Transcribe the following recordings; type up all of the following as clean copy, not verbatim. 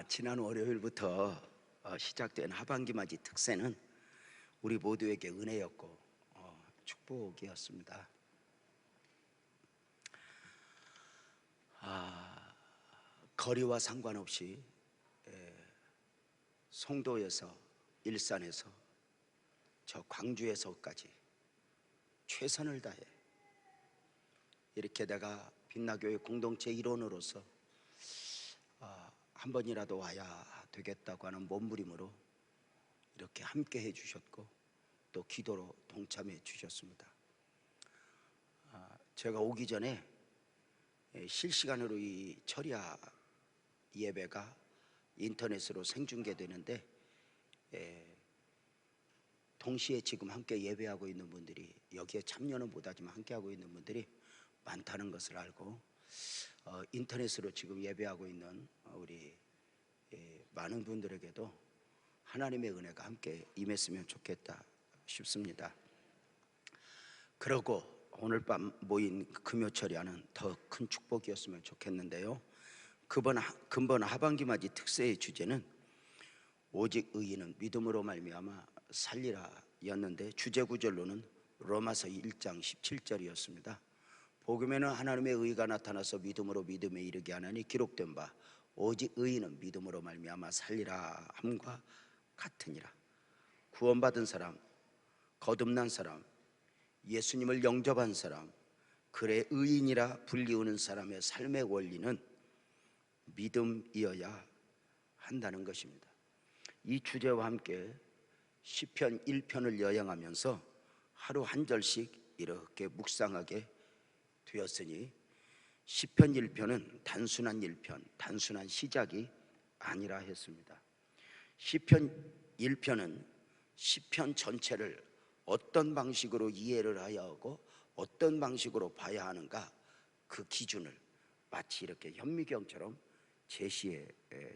지난 월요일부터 시작된 하반기맞이 특세는 우리 모두에게 은혜였고 축복이었습니다. 거리와 상관없이 송도에서, 일산에서, 저 광주에서까지 최선을 다해 이렇게 내가 빛나교회 공동체 일원으로서 한 번이라도 와야 되겠다고 하는 몸부림으로 이렇게 함께 해주셨고 또 기도로 동참해 주셨습니다. 제가 오기 전에 실시간으로 이 철야 예배가 인터넷으로 생중계되는데 동시에 지금 함께 예배하고 있는 분들이, 여기에 참여는 못하지만 함께하고 있는 분들이 많다는 것을 알고 인터넷으로 지금 예배하고 있는 우리 많은 분들에게도 하나님의 은혜가 함께 임했으면 좋겠다 싶습니다. 그러고 오늘 밤 모인 금요철야는 더 큰 축복이었으면 좋겠는데요, 근본 하반기맞이 특세의 주제는 오직 의인은 믿음으로 말미암아 살리라 였는데, 주제 구절로는 로마서 1장 17절이었습니다. 복음에는 하나님의 의가 나타나서 믿음으로 믿음에 이르게 하나니 기록된 바 오직 의인은 믿음으로 말미암아 살리라 함과 같으니라. 구원받은 사람, 거듭난 사람, 예수님을 영접한 사람, 그래 의인이라 불리우는 사람의 삶의 원리는 믿음이어야 한다는 것입니다. 이 주제와 함께 시편 1편을 여행하면서 하루 한 절씩 이렇게 묵상하게 되었으니, 시편 1편은 단순한 1편, 단순한 시작이 아니라 했습니다. 시편 1편은 시편 전체를 어떤 방식으로 이해를 해야 하고 어떤 방식으로 봐야 하는가, 그 기준을 마치 이렇게 현미경처럼 제시해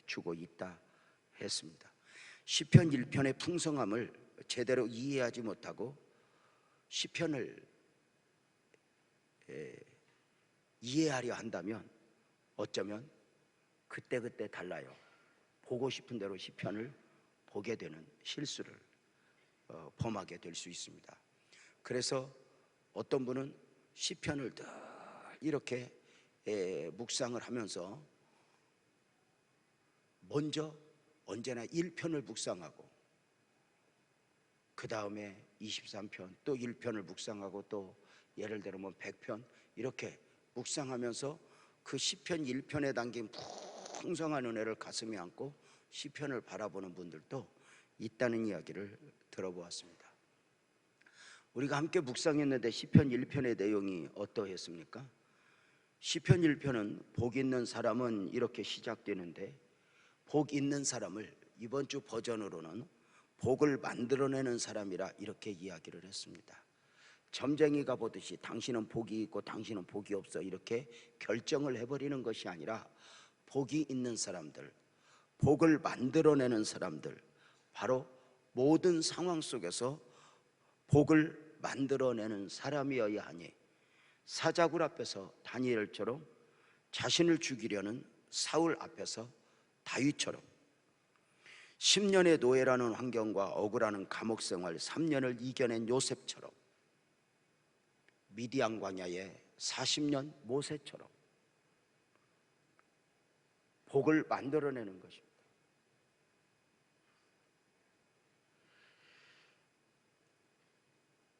주고 있다 했습니다. 시편 1편의 풍성함을 제대로 이해하지 못하고 시편을 이해하려 한다면 어쩌면 그때그때 달라요. 보고 싶은 대로 시편을 보게 되는 실수를 범하게 될 수 있습니다. 그래서 어떤 분은 시편을 늘 이렇게 묵상을 하면서 먼저 언제나 1편을 묵상하고 그 다음에 23편, 또 1편을 묵상하고 또 예를 들면 100편 이렇게 묵상하면서 그 시편 1편에 담긴 풍성한 은혜를 가슴에 안고 시편을 바라보는 분들도 있다는 이야기를 들어보았습니다. 우리가 함께 묵상했는데 시편 1편의 내용이 어떠했습니까? 시편 1편은 복 있는 사람은 이렇게 시작되는데, 복 있는 사람을 이번 주 버전으로는 복을 만들어내는 사람이라 이렇게 이야기를 했습니다. 점쟁이가 보듯이 당신은 복이 있고 당신은 복이 없어 이렇게 결정을 해버리는 것이 아니라, 복이 있는 사람들, 복을 만들어내는 사람들, 바로 모든 상황 속에서 복을 만들어내는 사람이어야 하니, 사자굴 앞에서 다니엘처럼, 자신을 죽이려는 사울 앞에서 다윗처럼, 10년의 노예라는 환경과 억울하는 감옥 생활 3년을 이겨낸 요셉처럼, 미디안 광야의 40년 모세처럼 복을 만들어내는 것입니다.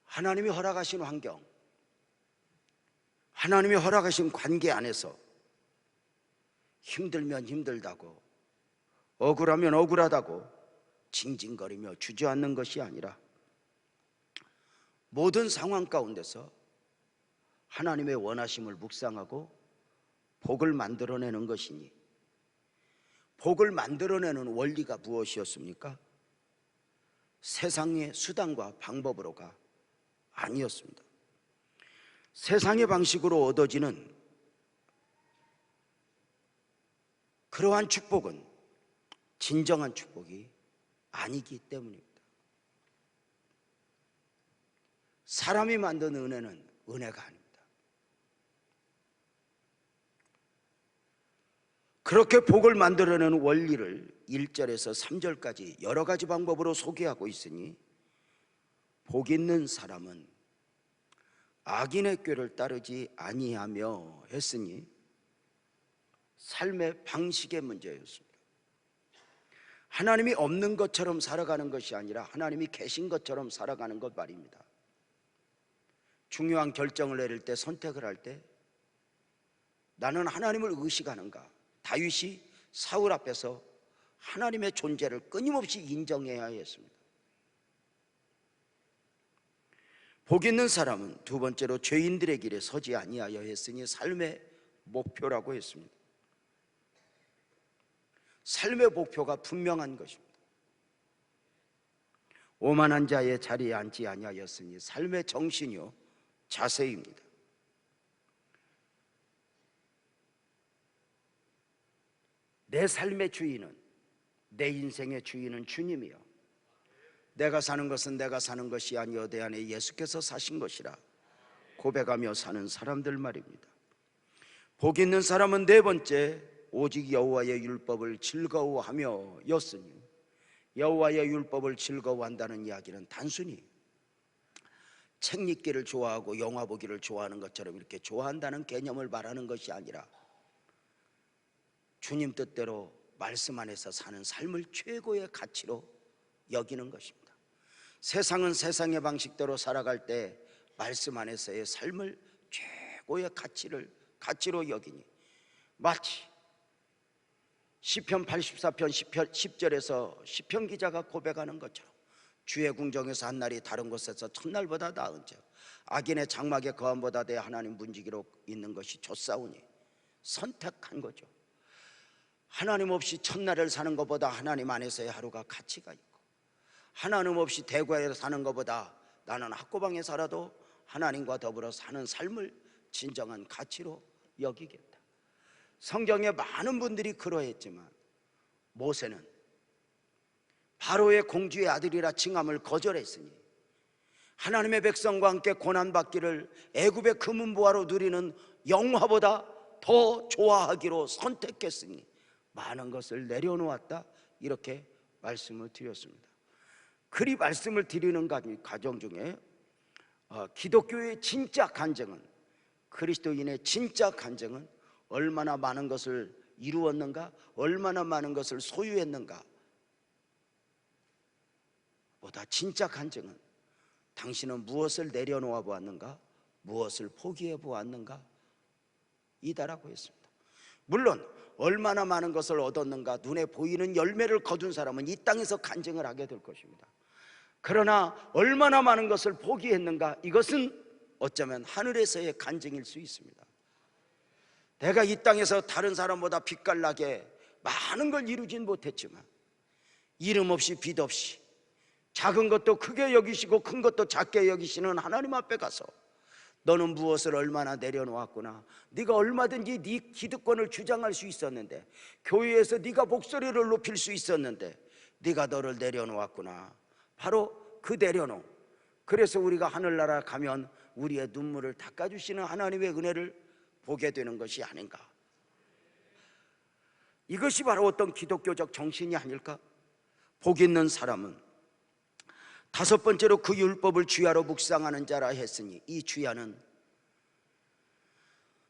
하나님이 허락하신 환경, 하나님이 허락하신 관계 안에서 힘들면 힘들다고, 억울하면 억울하다고 징징거리며 주저앉는 것이 아니라, 모든 상황 가운데서 하나님의 원하심을 묵상하고 복을 만들어내는 것이니, 복을 만들어내는 원리가 무엇이었습니까? 세상의 수단과 방법으로가 아니었습니다. 세상의 방식으로 얻어지는 그러한 축복은 진정한 축복이 아니기 때문입니다. 사람이 만든 은혜는 은혜가 아닙니다. 그렇게 복을 만들어내는 원리를 1절에서 3절까지 여러 가지 방법으로 소개하고 있으니, 복 있는 사람은 악인의 꾀를 따르지 아니하며 했으니 삶의 방식의 문제였습니다. 하나님이 없는 것처럼 살아가는 것이 아니라 하나님이 계신 것처럼 살아가는 것 말입니다. 중요한 결정을 내릴 때, 선택을 할 때 나는 하나님을 의식하는가? 다윗이 사울 앞에서 하나님의 존재를 끊임없이 인정해야 했습니다. 복 있는 사람은 두 번째로 죄인들의 길에 서지 아니하여 했으니 삶의 목표라고 했습니다. 삶의 목표가 분명한 것입니다. 오만한 자의 자리에 앉지 아니하였으니 삶의 정신이요 자세입니다. 내 삶의 주인은, 내 인생의 주인은 주님이요 내가 사는 것은 내가 사는 것이 아니요 내 안에 예수께서 사신 것이라 고백하며 사는 사람들 말입니다. 복 있는 사람은 네 번째, 오직 여호와의 율법을 즐거워하며 였으니, 여호와의 율법을 즐거워한다는 이야기는 단순히 책 읽기를 좋아하고 영화 보기를 좋아하는 것처럼 이렇게 좋아한다는 개념을 말하는 것이 아니라 주님 뜻대로 말씀 안에서 사는 삶을 최고의 가치로 여기는 것입니다. 세상은 세상의 방식대로 살아갈 때 말씀 안에서의 삶을 최고의 가치로 여기니, 마치 시편 84편 10절에서 시편 기자가 고백하는 것처럼 주의 궁정에서 한 날이 다른 곳에서 첫날보다 나은즉 악인의 장막의 거함보다 내 하나님 문지기로 있는 것이 좋사오니, 선택한 거죠. 하나님 없이 첫날을 사는 것보다 하나님 안에서의 하루가 가치가 있고, 하나님 없이 대구에 사는 것보다 나는 학고방에 살아도 하나님과 더불어 사는 삶을 진정한 가치로 여기겠다. 성경에 많은 분들이 그러했지만 모세는 바로의 공주의 아들이라 칭함을 거절했으니 하나님의 백성과 함께 고난받기를 애굽의 금은보화로 누리는 영화보다 더 좋아하기로 선택했으니 많은 것을 내려놓았다, 이렇게 말씀을 드렸습니다. 그리 말씀을 드리는 과정 중에 기독교의 진짜 간증은, 그리스도인의 진짜 간증은 얼마나 많은 것을 이루었는가, 얼마나 많은 것을 소유했는가 보다 진짜 간증은 당신은 무엇을 내려놓아 보았는가, 무엇을 포기해 보았는가 이다라고 했습니다. 물론 얼마나 많은 것을 얻었는가, 눈에 보이는 열매를 거둔 사람은 이 땅에서 간증을 하게 될 것입니다. 그러나 얼마나 많은 것을 포기했는가, 이것은 어쩌면 하늘에서의 간증일 수 있습니다. 내가 이 땅에서 다른 사람보다 빛깔나게 많은 걸 이루진 못했지만 이름 없이 빛 없이 작은 것도 크게 여기시고 큰 것도 작게 여기시는 하나님 앞에 가서 너는 무엇을 얼마나 내려놓았구나, 네가 얼마든지 네 기득권을 주장할 수 있었는데, 교회에서 네가 목소리를 높일 수 있었는데 네가 너를 내려놓았구나. 바로 그 내려놓음, 그래서 우리가 하늘나라 가면 우리의 눈물을 닦아주시는 하나님의 은혜를 보게 되는 것이 아닌가. 이것이 바로 어떤 기독교적 정신이 아닐까. 복 있는 사람은 다섯 번째로 그 율법을 주야로 묵상하는 자라 했으니, 이 주야는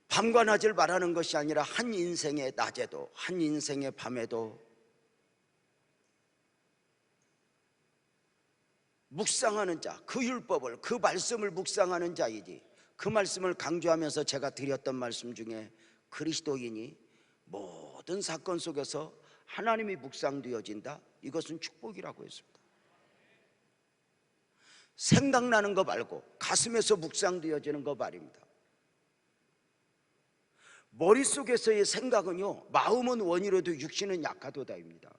밤과 낮을 말하는 것이 아니라 한 인생의 낮에도 한 인생의 밤에도 묵상하는 자, 그 율법을, 그 말씀을 묵상하는 자이지, 그 말씀을 강조하면서 제가 드렸던 말씀 중에 그리스도인이 모든 사건 속에서 하나님이 묵상되어진다, 이것은 축복이라고 했습니다. 생각나는 거 말고 가슴에서 묵상되어지는 거 말입니다. 머릿속에서의 생각은요, 마음은 원이로도 육신은 약하도다입니다.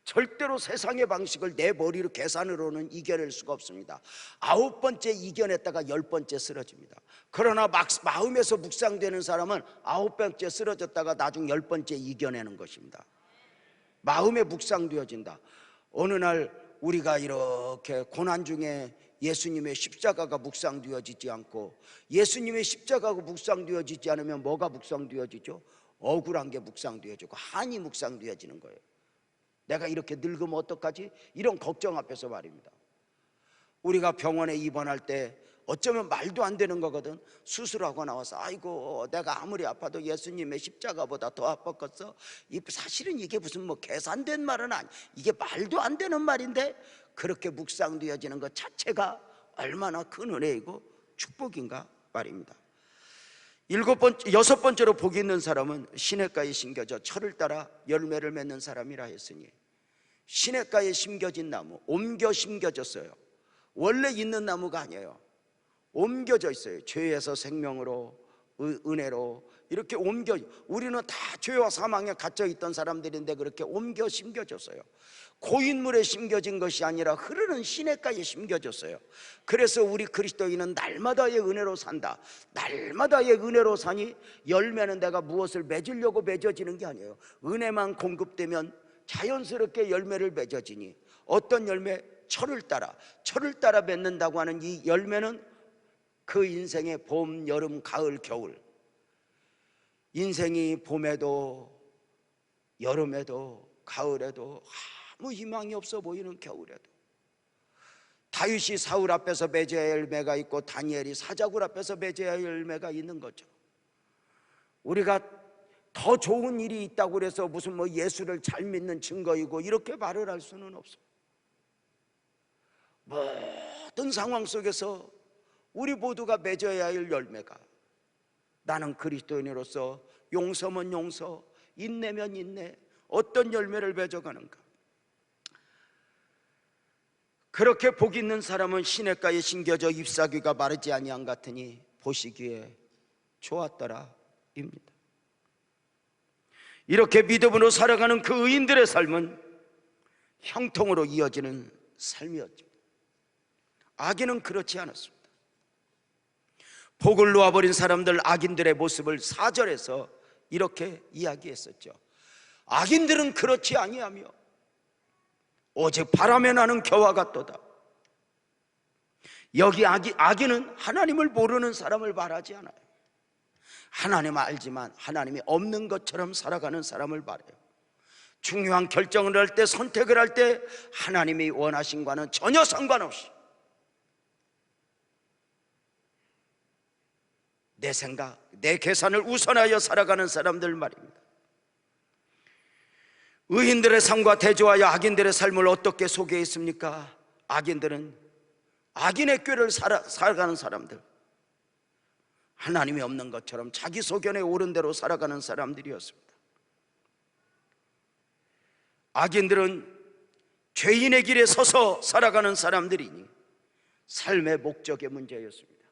절대로 세상의 방식을 내 머리로 계산으로는 이겨낼 수가 없습니다. 9번째 이겨냈다가 10번째 쓰러집니다. 그러나 마음에서 묵상되는 사람은 9번째 쓰러졌다가 나중 10번째 이겨내는 것입니다. 마음에 묵상되어진다. 어느 날 우리가 이렇게 고난 중에 예수님의 십자가가 묵상되어지지 않고, 예수님의 십자가가 묵상되어지지 않으면 뭐가 묵상되어지죠? 억울한 게 묵상되어지고 한이 묵상되어지는 거예요. 내가 이렇게 늙으면 어떡하지? 이런 걱정 앞에서 말입니다. 우리가 병원에 입원할 때 어쩌면 말도 안 되는 거거든. 수술하고 나와서 아이고 내가 아무리 아파도 예수님의 십자가보다 더 아팠겠어. 사실은 이게 무슨 뭐 계산된 말은 아니, 이게 말도 안 되는 말인데 그렇게 묵상되어지는 것 자체가 얼마나 큰 은혜이고 축복인가 말입니다. 여섯 번째로 복이 있는 사람은 시냇가에 심겨져 철을 따라 열매를 맺는 사람이라 했으니, 시냇가에 심겨진 나무, 옮겨 심겨졌어요. 원래 있는 나무가 아니에요. 옮겨져 있어요. 죄에서 생명으로, 은혜로 이렇게 우리는 다 죄와 사망에 갇혀 있던 사람들인데 그렇게 옮겨 심겨졌어요. 고인물에 심겨진 것이 아니라 흐르는 시냇가에 심겨졌어요. 그래서 우리 그리스도인은 날마다의 은혜로 산다. 날마다의 은혜로 사니 열매는 내가 무엇을 맺으려고 맺어지는 게 아니에요. 은혜만 공급되면 자연스럽게 열매를 맺어지니, 어떤 열매? 철을 따라 맺는다고 하는 이 열매는 그 인생의 봄, 여름, 가을, 겨울, 인생이 봄에도 여름에도 가을에도 아무 희망이 없어 보이는 겨울에도, 다윗이 사울 앞에서 맺어야 할 열매가 있고 다니엘이 사자굴 앞에서 맺어야 할 열매가 있는 거죠. 우리가 더 좋은 일이 있다고 그래서 무슨 뭐 예수를 잘 믿는 증거이고 이렇게 말을 할 수는 없어요. 모든 상황 속에서 우리 모두가 맺어야 할 열매가, 나는 그리스도인으로서 용서면 용서, 인내면 인내, 어떤 열매를 맺어가는가. 그렇게 복 있는 사람은 시냇가에 심겨져 잎사귀가 마르지 아니한 같으니 보시기에 좋았더라 입니다. 이렇게 믿음으로 살아가는 그 의인들의 삶은 형통으로 이어지는 삶이었죠. 악인은 그렇지 않았습니다. 복을 놓아버린 사람들, 악인들의 모습을 4절에서 이렇게 이야기했었죠. 악인들은 그렇지 아니하며 오직 바람에 나는 겨와 같도다. 여기 악인은 하나님을 모르는 사람을 말하지 않아요. 하나님을 알지만 하나님이 없는 것처럼 살아가는 사람을 말해요. 중요한 결정을 할 때, 선택을 할 때 하나님이 원하신과는 전혀 상관없이 내 생각, 내 계산을 우선하여 살아가는 사람들 말입니다. 의인들의 삶과 대조하여 악인들의 삶을 어떻게 소개했습니까? 악인들은 악인의 꾀를 살아가는 사람들, 하나님이 없는 것처럼 자기 소견에 옳은 대로 살아가는 사람들이었습니다. 악인들은 죄인의 길에 서서 살아가는 사람들이니 삶의 목적의 문제였습니다.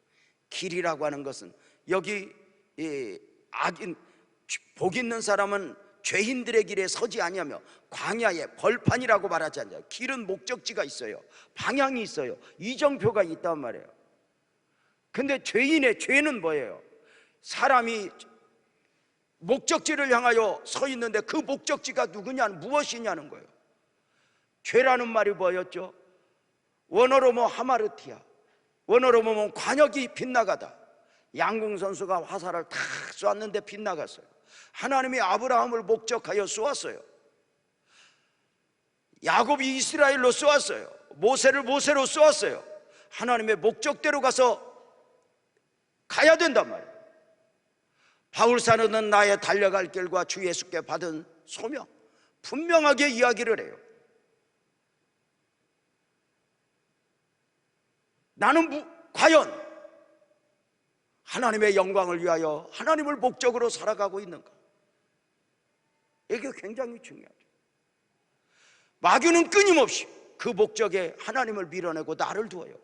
길이라고 하는 것은 여기 복 있는 사람은 죄인들의 길에 서지 아니하며 광야에 벌판이라고 말하지 않아요. 길은 목적지가 있어요. 방향이 있어요. 이정표가 있단 말이에요. 근데 죄인의 죄는 뭐예요? 사람이 목적지를 향하여 서 있는데 그 목적지가 무엇이냐는 거예요. 죄라는 말이 뭐였죠? 원어로 하마르티아, 원어로 관역이 빗나가다. 양궁 선수가 화살을 탁 쐈는데 빗나갔어요. 하나님이 아브라함을 목적하여 쏘았어요. 야곱이 이스라엘로 쏘았어요. 모세를 모세로 쏘았어요. 하나님의 목적대로 가야 된단 말이에요. 바울사는 나의 달려갈 길과 주 예수께 받은 소명, 분명하게 이야기를 해요. 나는 과연 하나님의 영광을 위하여 하나님을 목적으로 살아가고 있는가? 이게 굉장히 중요하죠. 마귀는 끊임없이 그 목적에 하나님을 밀어내고 나를 두어요.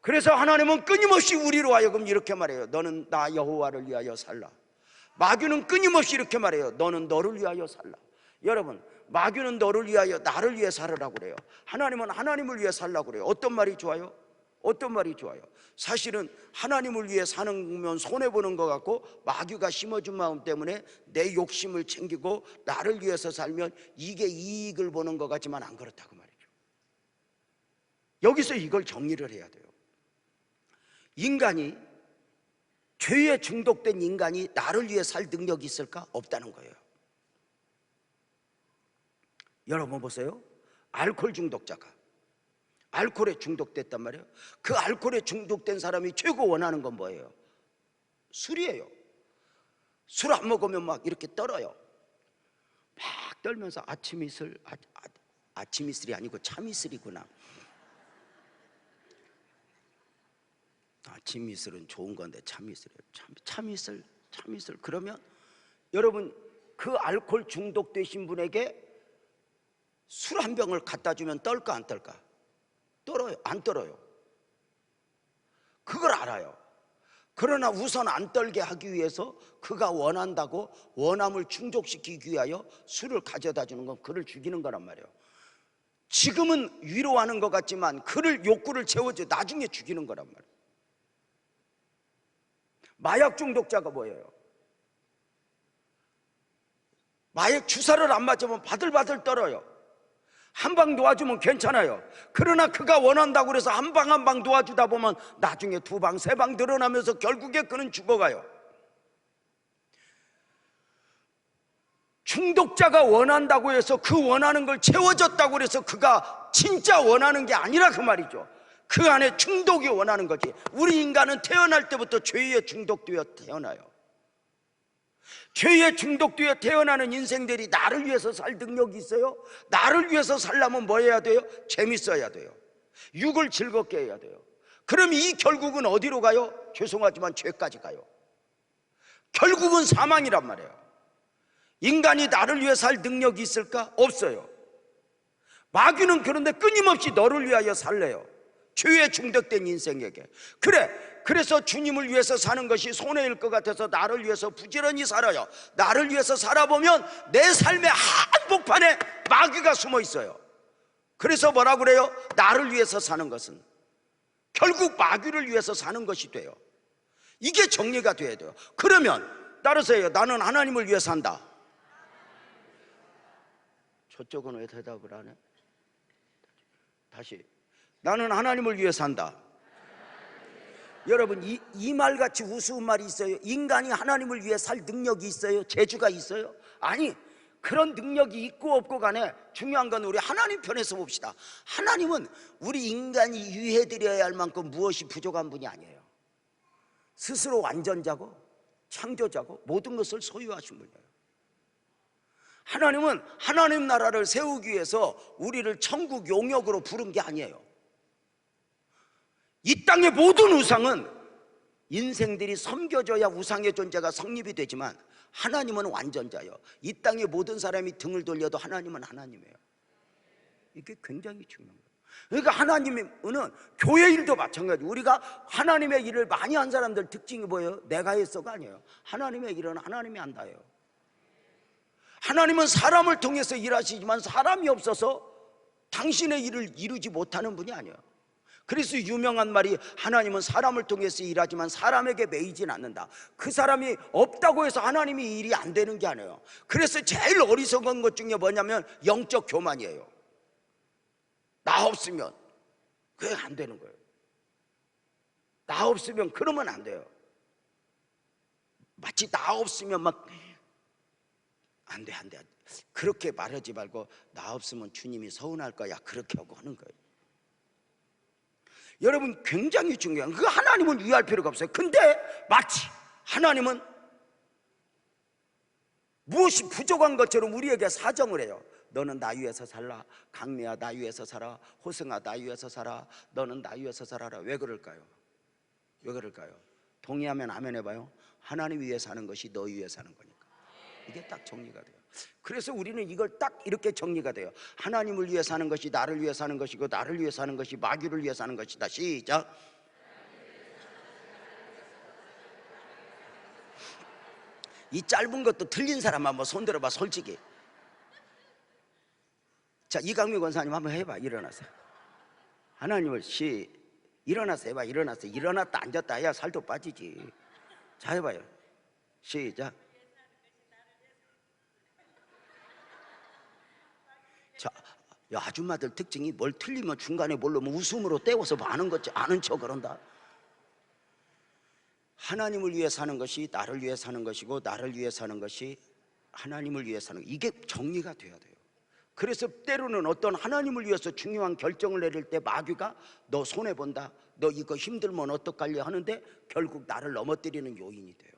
그래서 하나님은 끊임없이 우리로 하여금 이렇게 말해요. 너는 나 여호와를 위하여 살라. 마귀는 끊임없이 이렇게 말해요. 너는 너를 위하여 살라. 여러분, 마귀는 너를 위하여, 나를 위해 살으라고 그래요. 하나님은 하나님을 위해 살라고 그래요. 어떤 말이 좋아요? 어떤 말이 좋아요? 사실은 하나님을 위해 사는 손해보는 것 같고, 마귀가 심어준 마음 때문에 내 욕심을 챙기고 나를 위해서 살면 이게 이익을 보는 것 같지만 안 그렇다고 말이죠. 여기서 이걸 정리를 해야 돼요. 인간이 죄에 중독된 인간이 나를 위해 살 능력이 있을까? 없다는 거예요. 여러분 보세요. 알코올 중독자가 알코올에 중독됐단 말이에요. 그 알코올에 중독된 사람이 최고 원하는 건 뭐예요? 술이에요. 술 안 먹으면 막 이렇게 떨어요. 막 떨면서 아침 이슬, 아침 이슬이 아니고 참 이슬이구나. 아침 이슬은 좋은 건데 참 이슬이에요. 참 이슬. 그러면 여러분, 그 알코올 중독되신 분에게 술 한 병을 갖다 주면 떨까 안 떨까? 떨어요. 안 떨어요. 그걸 알아요. 그러나 우선 안 떨게 하기 위해서 그가 원한다고 원함을 충족시키기 위하여 술을 가져다 주는 건 그를 죽이는 거란 말이에요. 지금은 위로하는 것 같지만 그를 욕구를 채워줘 나중에 죽이는 거란 말이에요. 마약 중독자가 뭐예요? 마약 주사를 안 맞으면 바들바들 떨어요. 한 방 도와주면 괜찮아요. 그러나 그가 원한다고 그래서 한 방 한 방 도와주다 보면 나중에 두 방, 세 방 늘어나면서 결국에 그는 죽어가요. 중독자가 원한다고 해서 그 원하는 걸 채워줬다고 해서 그가 진짜 원하는 게 아니라 그 말이죠. 그 안에 중독이 원하는 거지. 우리 인간은 태어날 때부터 죄에 중독되어 태어나요. 죄에 중독되어 태어나는 인생들이 나를 위해서 살 능력이 있어요? 나를 위해서 살려면 뭐 해야 돼요? 재밌어야 돼요. 육을 즐겁게 해야 돼요. 그럼 이 결국은 어디로 가요? 죄송하지만 죄까지 가요. 결국은 사망이란 말이에요. 인간이 나를 위해 살 능력이 있을까? 없어요. 마귀는 그런데 끊임없이 너를 위하여 살래요. 죄에 중독된 인생에게. 그래서 주님을 위해서 사는 것이 손해일 것 같아서 나를 위해서 부지런히 살아요. 나를 위해서 살아보면 내 삶의 한복판에 마귀가 숨어 있어요. 그래서 뭐라 그래요? 나를 위해서 사는 것은 결국 마귀를 위해서 사는 것이 돼요. 이게 정리가 돼야 돼요. 그러면 따르세요. 나는 하나님을 위해 산다. 저쪽은 왜 대답을 안 해? 다시. 나는 하나님을 위해 산다. 여러분, 이 말같이 우스운 말이 있어요? 인간이 하나님을 위해 살 능력이 있어요? 재주가 있어요? 아니, 그런 능력이 있고 없고 간에 중요한 건 우리 하나님 편에서 봅시다. 하나님은 우리 인간이 위해드려야 할 만큼 무엇이 부족한 분이 아니에요. 스스로 완전자고 창조자고 모든 것을 소유하신 분이에요. 하나님은 하나님 나라를 세우기 위해서 우리를 천국 용역으로 부른 게 아니에요. 이 땅의 모든 우상은 인생들이 섬겨줘야 우상의 존재가 성립이 되지만 하나님은 완전자예요. 이 땅의 모든 사람이 등을 돌려도 하나님은 하나님이에요. 이게 굉장히 중요한 거예요. 그러니까 하나님은 교회 일도 마찬가지. 우리가 하나님의 일을 많이 한 사람들 특징이 뭐예요? 내가 했어가 아니에요. 하나님의 일은 하나님이 한다예요. 하나님은 사람을 통해서 일하시지만 사람이 없어서 당신의 일을 이루지 못하는 분이 아니에요. 그래서 유명한 말이 하나님은 사람을 통해서 일하지만 사람에게 매이진 않는다. 그 사람이 없다고 해서 하나님이 일이 안 되는 게 아니에요. 그래서 제일 어리석은 것 중에 뭐냐면 영적 교만이에요. 나 없으면 그게 안 되는 거예요. 나 없으면 그러면 안 돼요. 마치 나 없으면 막 안 돼. 그렇게 말하지 말고 나 없으면 주님이 서운할 거야. 그렇게 하고 하는 거예요. 여러분, 굉장히 중요한 그 하나님은 위할 필요가 없어요. 근데 마치 하나님은 무엇이 부족한 것처럼 우리에게 사정을 해요. 너는 나 위해서 살라. 강미야 나 위해서 살아. 호승아 나 위해서 살아. 너는 나 위해서 살아라. 왜 그럴까요? 왜 그럴까요? 동의하면 아멘 해봐요. 하나님 위해 사는 것이 너 위해 사는 거니까. 이게 딱 정리가 돼요. 그래서 우리는 이걸 딱 이렇게 정리가 돼요. 하나님을 위해 사는 것이 나를 위해 사는 것이고 나를 위해 사는 것이 마귀를 위해 사는 것이다. 시작. 이 짧은 것도 틀린 사람 한번 손 들어봐. 솔직히. 자, 이강미 권사님 한번 해봐. 일어나서. 하나님을 일어나서 해봐. 일어났다 앉았다 해야 살도 빠지지. 자, 해봐요. 시작. 자, 아줌마들 특징이 뭘 틀리면 중간에 모르면 웃음으로 떼워서 아는 척 그런다. 하나님을 위해 사는 것이 나를 위해 사는 것이고, 나를 위해 사는 것이 하나님을 위해 사는 것, 이게 정리가 돼야 돼요. 그래서 때로는 어떤 하나님을 위해서 중요한 결정을 내릴 때 마귀가 너 손해본다, 너 이거 힘들면 어떡할래 하는데 결국 나를 넘어뜨리는 요인이 돼요.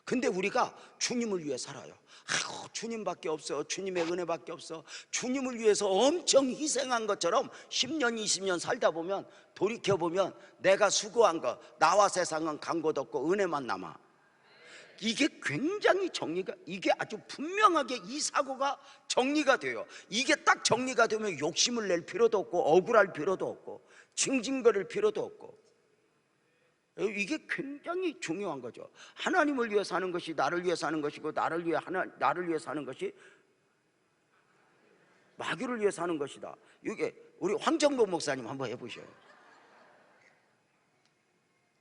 근데 우리가 주님을 위해 살아요. 아이고, 주님밖에 없어, 주님의 은혜밖에 없어. 주님을 위해서 엄청 희생한 것처럼 10년 20년 살다 보면 돌이켜보면 내가 수고한 거, 나와 세상은 간 곳 없고 은혜만 남아. 이게 굉장히 정리가, 이게 아주 분명하게 이 사고가 정리가 돼요. 이게 딱 정리가 되면 욕심을 낼 필요도 없고 억울할 필요도 없고 징징거릴 필요도 없고, 이게 굉장히 중요한 거죠. 하나님을 위해 사는 것이 나를 위해 사는 것이고, 나를 위해 사는 것이 마귀를 위해 사는 것이다. 이게 우리 황정복 목사님 한번 해보셔요.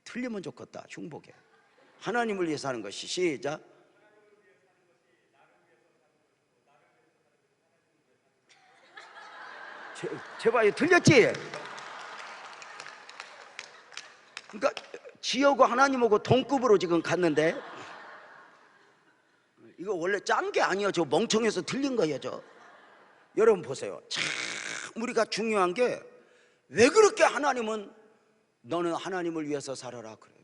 틀리면 좋겠다. 흉보게. 하나님을 위해 사는 것이, 시작. 제발 틀렸지? 그러니까 지하고 하나님하고 동급으로 지금 갔는데, 이거 원래 짠 게 아니에요. 저 멍청해서 틀린 거예요. 저 여러분 보세요. 참 우리가 중요한 게, 왜 그렇게 하나님은 너는 하나님을 위해서 살아라 그래요.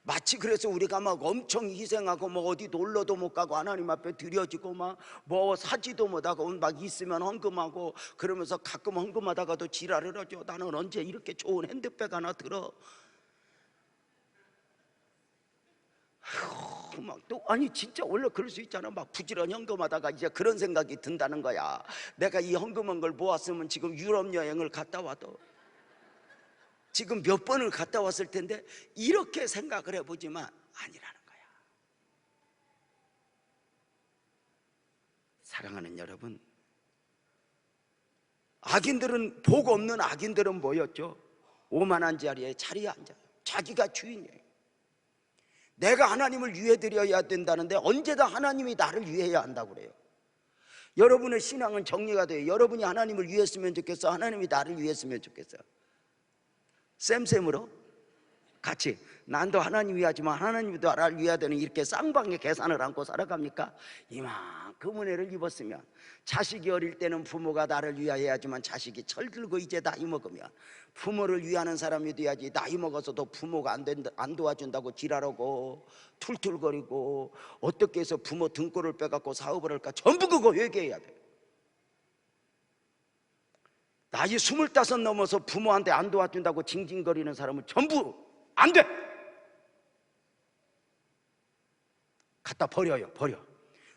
마치 그래서 우리가 막 엄청 희생하고 뭐 어디 놀러도 못 가고 하나님 앞에 드려지고 막 뭐 사지도 못하고 막 있으면 헌금하고 그러면서 가끔 헌금하다가도 지랄을 하죠. 나는 언제 이렇게 좋은 핸드백 하나 들어. 막 또 아니 진짜 원래 그럴 수 있잖아. 막 부지런히 헌금하다가 이제 그런 생각이 든다는 거야. 내가 이 헌금한 걸 모았으면 지금 유럽 여행을 갔다 와도 지금 몇 번을 갔다 왔을 텐데, 이렇게 생각을 해보지만 아니라는 거야. 사랑하는 여러분, 악인들은, 복 없는 악인들은 뭐였죠? 오만한 자리에 앉아요. 자기가 주인이에요. 내가 하나님을 위해 드려야 된다는데 언제나 하나님이 나를 위해야 한다고 그래요. 여러분의 신앙은 정리가 돼요. 여러분이 하나님을 위했으면 좋겠어, 하나님이 나를 위했으면 좋겠어? 쌤으로 같이 난도 하나님 위하지만 하나님도 나를 위해야 되는, 이렇게 쌍방의 계산을 안고 살아갑니까? 이만큼 은혜를 입었으면, 자식이 어릴 때는 부모가 나를 위하여야 하지만 자식이 철들고 이제 나이 먹으면 부모를 위하는 사람이 돼야지, 나이 먹어서도 부모가 안 도와준다고 지랄하고 툴툴거리고 어떻게 해서 부모 등골을 빼갖고 사업을 할까, 전부 그거 회개해야 돼. 나이 25 넘어서 부모한테 안 도와준다고 징징거리는 사람은 전부 안 돼! 갖다 버려요. 버려.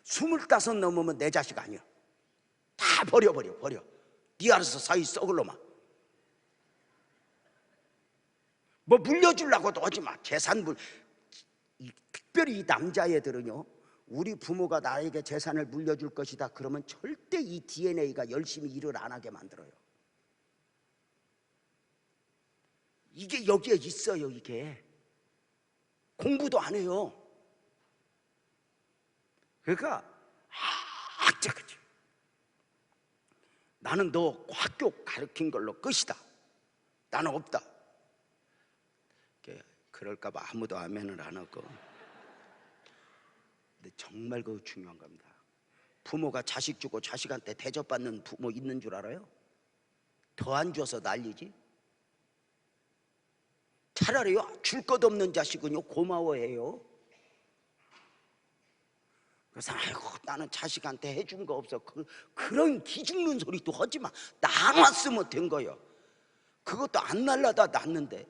25 넘으면 내 자식 아니야. 다 버려. 네 알아서 사이 썩을 놈아. 뭐 물려주려고도 하지 마. 특별히 이 남자애들은요, 우리 부모가 나에게 재산을 물려줄 것이다 그러면 절대 이 DNA가 열심히 일을 안 하게 만들어요. 이게 여기에 있어요. 이게 공부도 안 해요. 그러니까 그치. 나는 너 학교 가르친 걸로 끝이다, 나는 없다. 그럴까 봐 아무도 아멘을 안 하고. 근데 정말 그거 중요한 겁니다. 부모가 자식 주고 자식한테 대접받는 부모 있는 줄 알아요? 더 안 줘서 난리지. 차라리요, 줄 것 없는 자식은요 고마워해요. 그래서 아이고 나는 자식한테 해준 거 없어, 그런 기죽는 소리도 하지 마. 나왔으면 된 거예요. 그것도 안 날라다 났는데.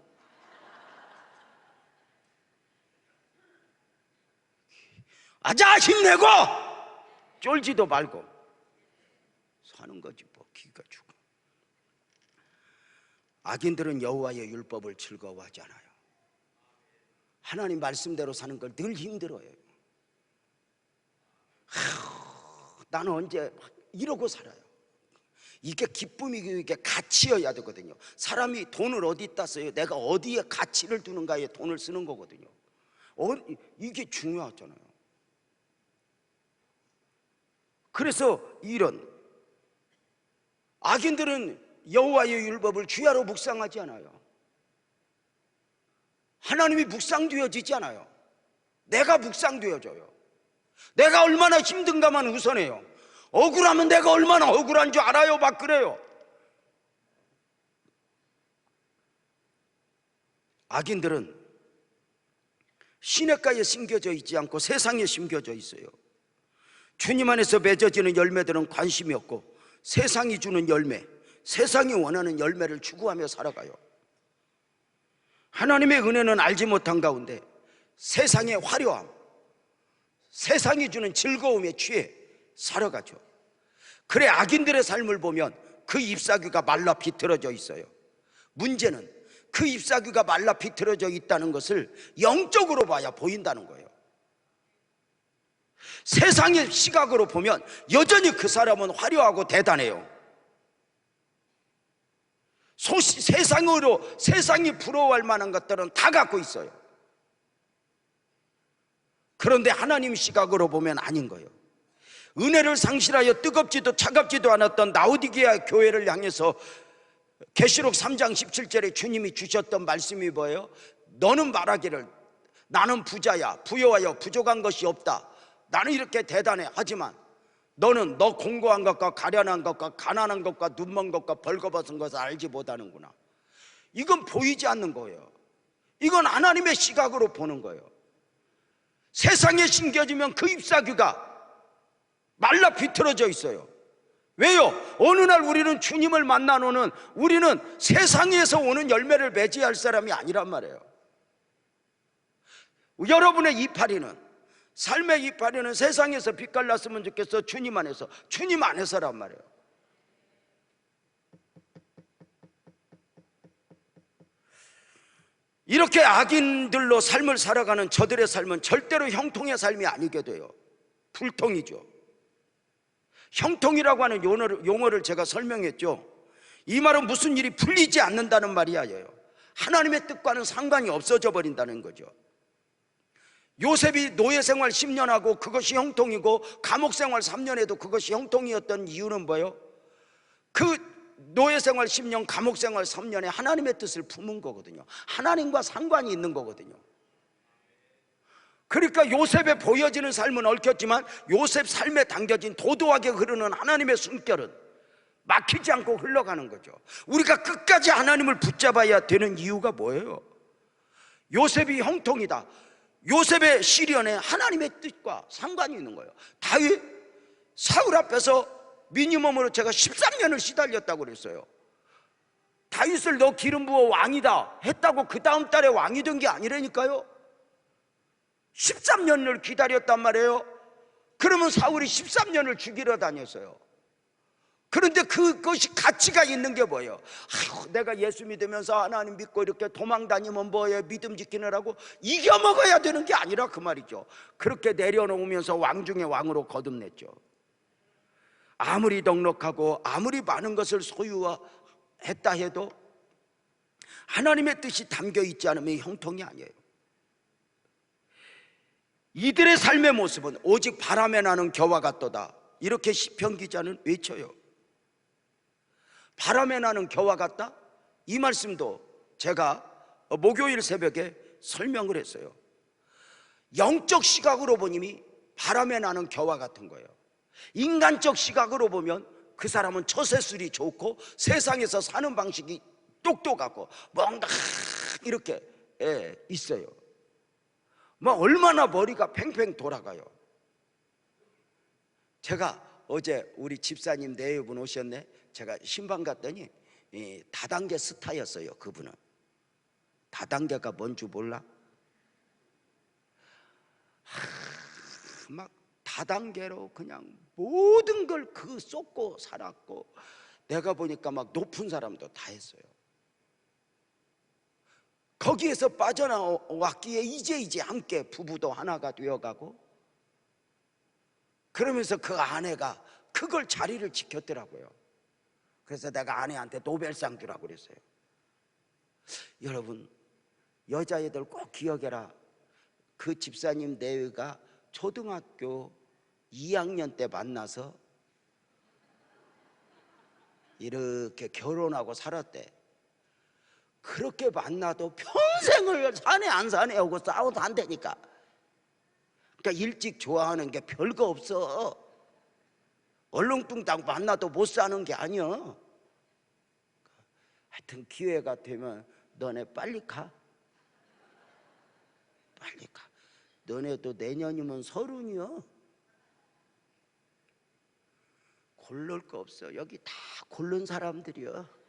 아자 힘내고 쫄지도 말고 사는 거지 뭐. 기가 죽어. 악인들은 여호와의 율법을 즐거워하지 않아요. 하나님 말씀대로 사는 걸 늘 힘들어요. 나는 언제 이러고 살아요. 이게 기쁨이고 이게 가치여야 되거든요. 사람이 돈을 어디다 써요? 내가 어디에 가치를 두는가에 돈을 쓰는 거거든요. 이게 중요하잖아요. 그래서 이런 악인들은 여호와의 율법을 주야로 묵상하지 않아요. 하나님이 묵상되어지지 않아요. 내가 묵상되어져요. 내가 얼마나 힘든가만 우선해요. 억울하면 내가 얼마나 억울한 줄 알아요. 막 그래요. 악인들은 시냇가에 심겨져 있지 않고 세상에 심겨져 있어요. 주님 안에서 맺어지는 열매들은 관심이 없고 세상이 주는 열매, 세상이 원하는 열매를 추구하며 살아가요. 하나님의 은혜는 알지 못한 가운데 세상의 화려함, 세상이 주는 즐거움에 취해 살아가죠. 그래 악인들의 삶을 보면 그 잎사귀가 말라 비틀어져 있어요. 문제는 그 잎사귀가 말라 비틀어져 있다는 것을 영적으로 봐야 보인다는 거예요. 세상의 시각으로 보면 여전히 그 사람은 화려하고 대단해요. 세상이 부러워할 만한 것들은 다 갖고 있어요. 그런데 하나님 시각으로 보면 아닌 거예요. 은혜를 상실하여 뜨겁지도 차갑지도 않았던 라오디게아 교회를 향해서 계시록 3장 17절에 주님이 주셨던 말씀이 뭐예요? 너는 말하기를 나는 부자야, 부여하여 부족한 것이 없다. 나는 이렇게 대단해. 하지만 너는 너 공고한 것과 가련한 것과 가난한 것과 눈먼 것과 벌거벗은 것을 알지 못하는구나. 이건 보이지 않는 거예요. 이건 하나님의 시각으로 보는 거예요. 세상에 심겨지면 그 잎사귀가 말라 비틀어져 있어요. 왜요? 어느 날 우리는 주님을 만나노는 우리는 세상에서 오는 열매를 맺어야 할 사람이 아니란 말이에요. 여러분의 이파리는, 삶의 이파리는 세상에서 빛깔났으면 좋겠어? 주님 안에서? 주님 안에서란 말이에요. 이렇게 악인들로 삶을 살아가는 저들의 삶은 절대로 형통의 삶이 아니게 돼요. 불통이죠. 형통이라고 하는 용어를 제가 설명했죠. 이 말은 무슨 일이 풀리지 않는다는 말이 아니에요. 하나님의 뜻과는 상관이 없어져 버린다는 거죠. 요셉이 노예 생활 10년 하고 그것이 형통이고 감옥 생활 3년 해도 그것이 형통이었던 이유는 뭐예요? 그 노예 생활 10년, 감옥 생활 3년에 하나님의 뜻을 품은 거거든요. 하나님과 상관이 있는 거거든요. 그러니까 요셉에 보여지는 삶은 얽혔지만 요셉 삶에 담겨진 도도하게 흐르는 하나님의 숨결은 막히지 않고 흘러가는 거죠. 우리가 끝까지 하나님을 붙잡아야 되는 이유가 뭐예요? 요셉이 형통이다. 요셉의 시련에 하나님의 뜻과 상관이 있는 거예요. 다윗, 사울 앞에서 미니멈으로 제가 13년을 시달렸다고 그랬어요. 다윗을 너 기름 부어 왕이다 했다고 그 다음 달에 왕이 된 게 아니라니까요. 13년을 기다렸단 말이에요. 그러면 사울이 13년을 죽이러 다녔어요. 그런데 그것이 가치가 있는 게 뭐예요? 내가 예수 믿으면서 하나님 믿고 이렇게 도망 다니면 뭐예요? 믿음 지키느라고 이겨먹어야 되는 게 아니라 그 말이죠. 그렇게 내려놓으면서 왕 중에 왕으로 거듭냈죠. 아무리 넉넉하고 아무리 많은 것을 소유했다 해도 하나님의 뜻이 담겨 있지 않으면 형통이 아니에요. 이들의 삶의 모습은 오직 바람에 나는 겨와 같도다. 이렇게 시편 기자는 외쳐요. 바람에 나는 겨와 같다? 이 말씀도 제가 목요일 새벽에 설명을 했어요. 영적 시각으로 보니 바람에 나는 겨와 같은 거예요. 인간적 시각으로 보면 그 사람은 처세술이 좋고 세상에서 사는 방식이 똑똑하고 뭔가 이렇게 있어요. 뭐 얼마나 머리가 팽팽 돌아가요. 제가 어제 우리 집사님 내외분 오셨네. 제가 신방 갔더니 다단계 스타였어요. 그분은 다단계가 뭔지 몰라? 막 다단계로 그냥 모든 걸 그 쏟고 살았고, 내가 보니까 막 높은 사람도 다 했어요. 거기에서 빠져나왔기에 이제 함께 부부도 하나가 되어가고, 그러면서 그 아내가 그걸 자리를 지켰더라고요. 그래서 내가 아내한테 노벨상 주라고 그랬어요. 여러분, 여자애들 꼭 기억해라. 그 집사님 내외가 초등학교 2학년 때 만나서 이렇게 결혼하고 살았대. 그렇게 만나도 평생을 사내 안 사내 하고 싸워도 안 되니까. 그러니까 일찍 좋아하는 게 별거 없어. 얼렁뚱땅 만나도 못 사는 게 아니야. 하여튼 기회가 되면 너네 빨리 가. 빨리 가. 너네도 내년이면 30이야. 고를 거 없어. 여기 다 고른 사람들이야.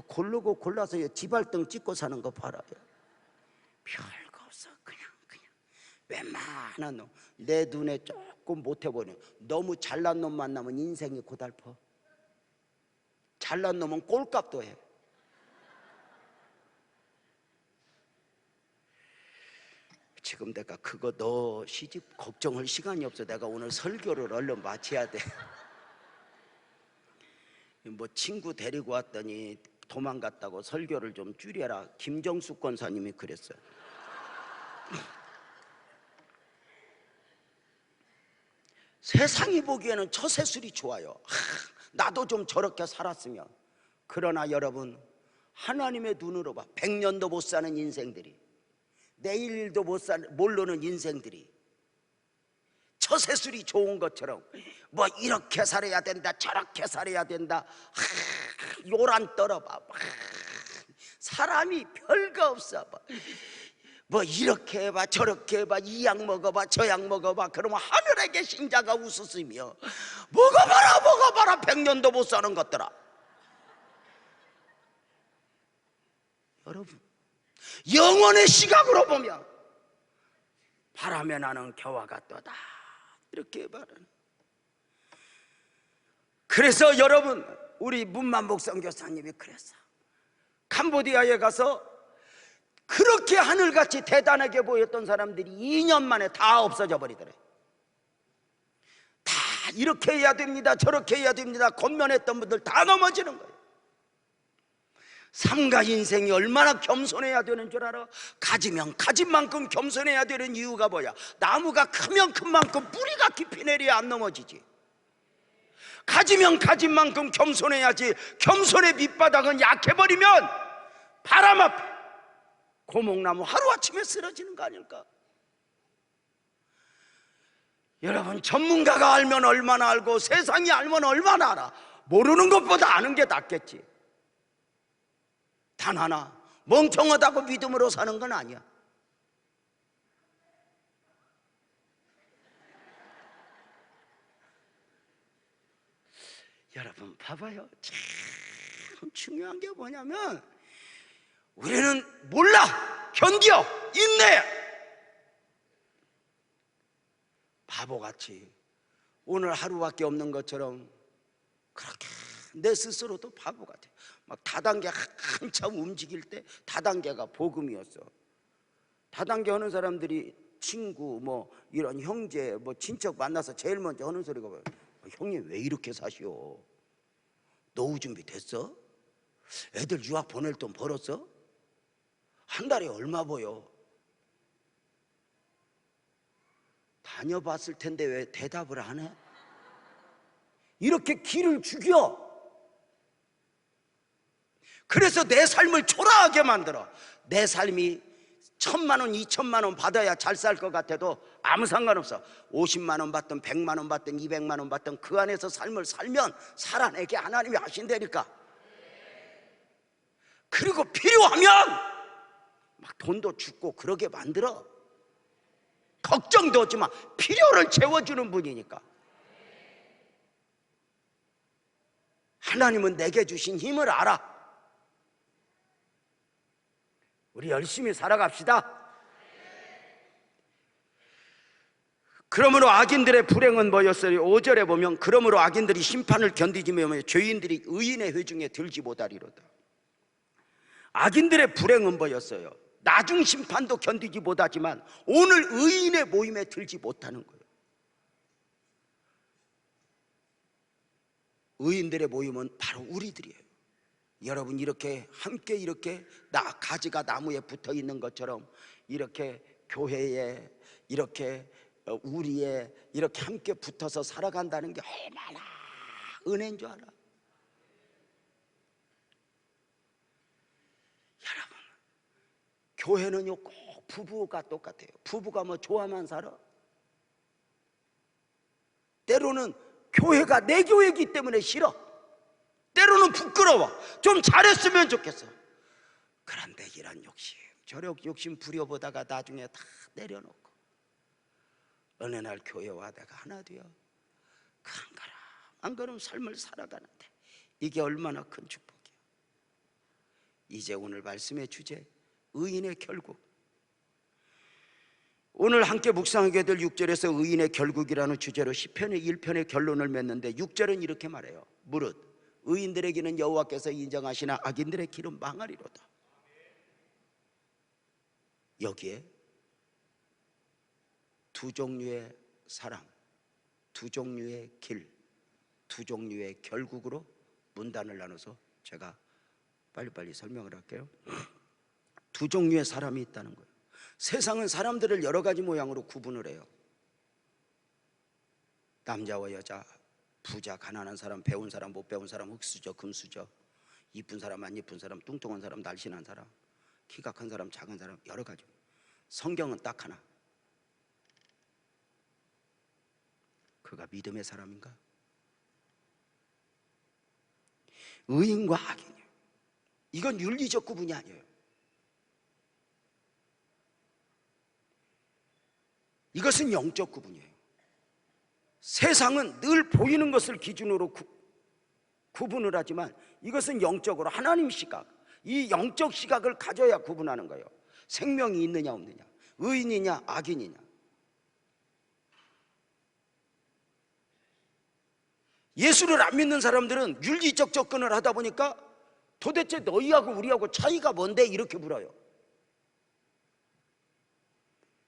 고르고 골라서 지발등 찍고 사는 거 봐라. 별거 없어. 그냥 웬만한 놈. 내 눈에 조금 못해보니 너무 잘난 놈 만나면 인생이 고달퍼. 잘난 놈은 꼴값도 해. 지금 내가 그거 너 시집 걱정할 시간이 없어. 내가 오늘 설교를 얼른 마쳐야 돼. 뭐 친구 데리고 왔더니 도망갔다고 설교를 좀 줄여라. 김정숙 권사님이 그랬어요. 세상이 보기에는 처세술이 좋아요. 나도 좀 저렇게 살았으면. 그러나 여러분, 하나님의 눈으로 봐. 100년도 못 사는 인생들이, 내일도 모르는 인생들이 처세술이 좋은 것처럼 뭐 이렇게 살아야 된다, 저렇게 살아야 된다, 요란 떨어봐. 사람이 별거 없어. 뭐 이렇게 해봐, 저렇게 해봐, 이 약 먹어봐, 저 약 먹어봐. 그러면 하늘에 계신 자가 웃으시며 먹어봐라 100년도 못 사는 것들아. 여러분, 영혼의 시각으로 보면 바람에 나는 겨와가 떠다, 이렇게 말하는. 그래서 여러분, 우리 문만복 선교사님이 그랬어. 캄보디아에 가서 그렇게 하늘같이 대단하게 보였던 사람들이 2년 만에 다 없어져 버리더래. 다 이렇게 해야 됩니다, 저렇게 해야 됩니다 권면했던 분들 다 넘어지는 거예요. 삶과 인생이 얼마나 겸손해야 되는 줄 알아? 가지면 가진 만큼 겸손해야 되는 이유가 뭐야? 나무가 크면 큰 만큼 뿌리가 깊이 내려야 안 넘어지지. 가지면 가진 만큼 겸손해야지. 겸손의 밑바닥은 약해버리면 바람 앞에 고목나무 하루아침에 쓰러지는 거 아닐까? 여러분, 전문가가 알면 얼마나 알고 세상이 알면 얼마나 알아. 모르는 것보다 아는 게 낫겠지. 단 하나, 멍청하다고 믿음으로 사는 건 아니야. 여러분 봐봐요. 참 중요한 게 뭐냐면 우리는 몰라, 견뎌, 인내. 바보같이 오늘 하루밖에 없는 것처럼 그렇게 내 스스로도 바보 같아. 막 다단계 한참 움직일 때 다단계가 복음이었어. 다단계 하는 사람들이 친구, 뭐 이런 형제, 뭐 친척 만나서 제일 먼저 하는 소리가 뭐야? 형님 왜 이렇게 사시오? 노후 준비 됐어? 애들 유학 보낼 돈 벌었어? 한 달에 얼마 보여? 다녀봤을 텐데 왜 대답을 안 해? 이렇게 기를 죽여. 그래서 내 삶을 초라하게 만들어. 내 삶이 1000만 원, 2000만 원 받아야 잘 살 것 같아도 아무 상관없어. 50만 원 받든 100만 원 받든 200만 원 받든 그 안에서 삶을 살면 살아내게 하나님이 하신다니까. 그리고 필요하면 막 돈도 주고 그러게 만들어. 걱정도 하지 마. 필요를 채워주는 분이니까. 하나님은 내게 주신 힘을 알아. 우리 열심히 살아갑시다. 그러므로 악인들의 불행은 뭐였어요? 5절에 보면 그러므로 악인들이 심판을 견디지며 죄인들이 의인의 회중에 들지 못하리로다. 악인들의 불행은 뭐였어요? 나중 심판도 견디지 못하지만 오늘 의인의 모임에 들지 못하는 거예요. 의인들의 모임은 바로 우리들이에요. 여러분, 이렇게 함께 이렇게 가지가 나무에 붙어 있는 것처럼 이렇게 교회에 이렇게 우리에 이렇게 함께 붙어서 살아간다는 게 얼마나 은혜인 줄 알아? 교회는요 꼭 부부가 똑같아요. 부부가 뭐 좋아만 살아? 때로는 교회가 내 교회이기 때문에 싫어. 때로는 부끄러워. 좀 잘했으면 좋겠어. 그런데 이런 욕심, 저런 욕심 부려보다가 나중에 다 내려놓고 어느 날 교회 와 내가 하나 되어 그 한 걸음 삶을 살아가는데 이게 얼마나 큰 축복이야. 이제 오늘 말씀의 주제, 의인의 결국. 오늘 함께 묵상하게 될 6절에서 의인의 결국이라는 주제로 시편의 1편의 결론을 맺는데 6절은 이렇게 말해요. 무릇 의인들에게는 여호와께서 인정하시나 악인들의 길은 망하리로다. 여기에 두 종류의 사랑, 두 종류의 길, 두 종류의 결국으로 문단을 나눠서 제가 빨리빨리 설명을 할게요. 두 종류의 사람이 있다는 거예요. 세상은 사람들을 여러 가지 모양으로 구분을 해요. 남자와 여자, 부자, 가난한 사람, 배운 사람, 못 배운 사람, 흙수저, 금수저, 이쁜 사람, 안 이쁜 사람, 뚱뚱한 사람, 날씬한 사람, 키가 큰 사람, 작은 사람, 여러 가지. 성경은 딱 하나. 그가 믿음의 사람인가? 의인과 악인이에요. 이건 윤리적 구분이 아니에요. 이것은 영적 구분이에요. 세상은 늘 보이는 것을 기준으로 구분을 하지만 이것은 영적으로 하나님 시각, 이 영적 시각을 가져야 구분하는 거예요. 생명이 있느냐 없느냐, 의인이냐 악인이냐. 예수를 안 믿는 사람들은 윤리적 접근을 하다 보니까 도대체 너희하고 우리하고 차이가 뭔데 이렇게 물어요.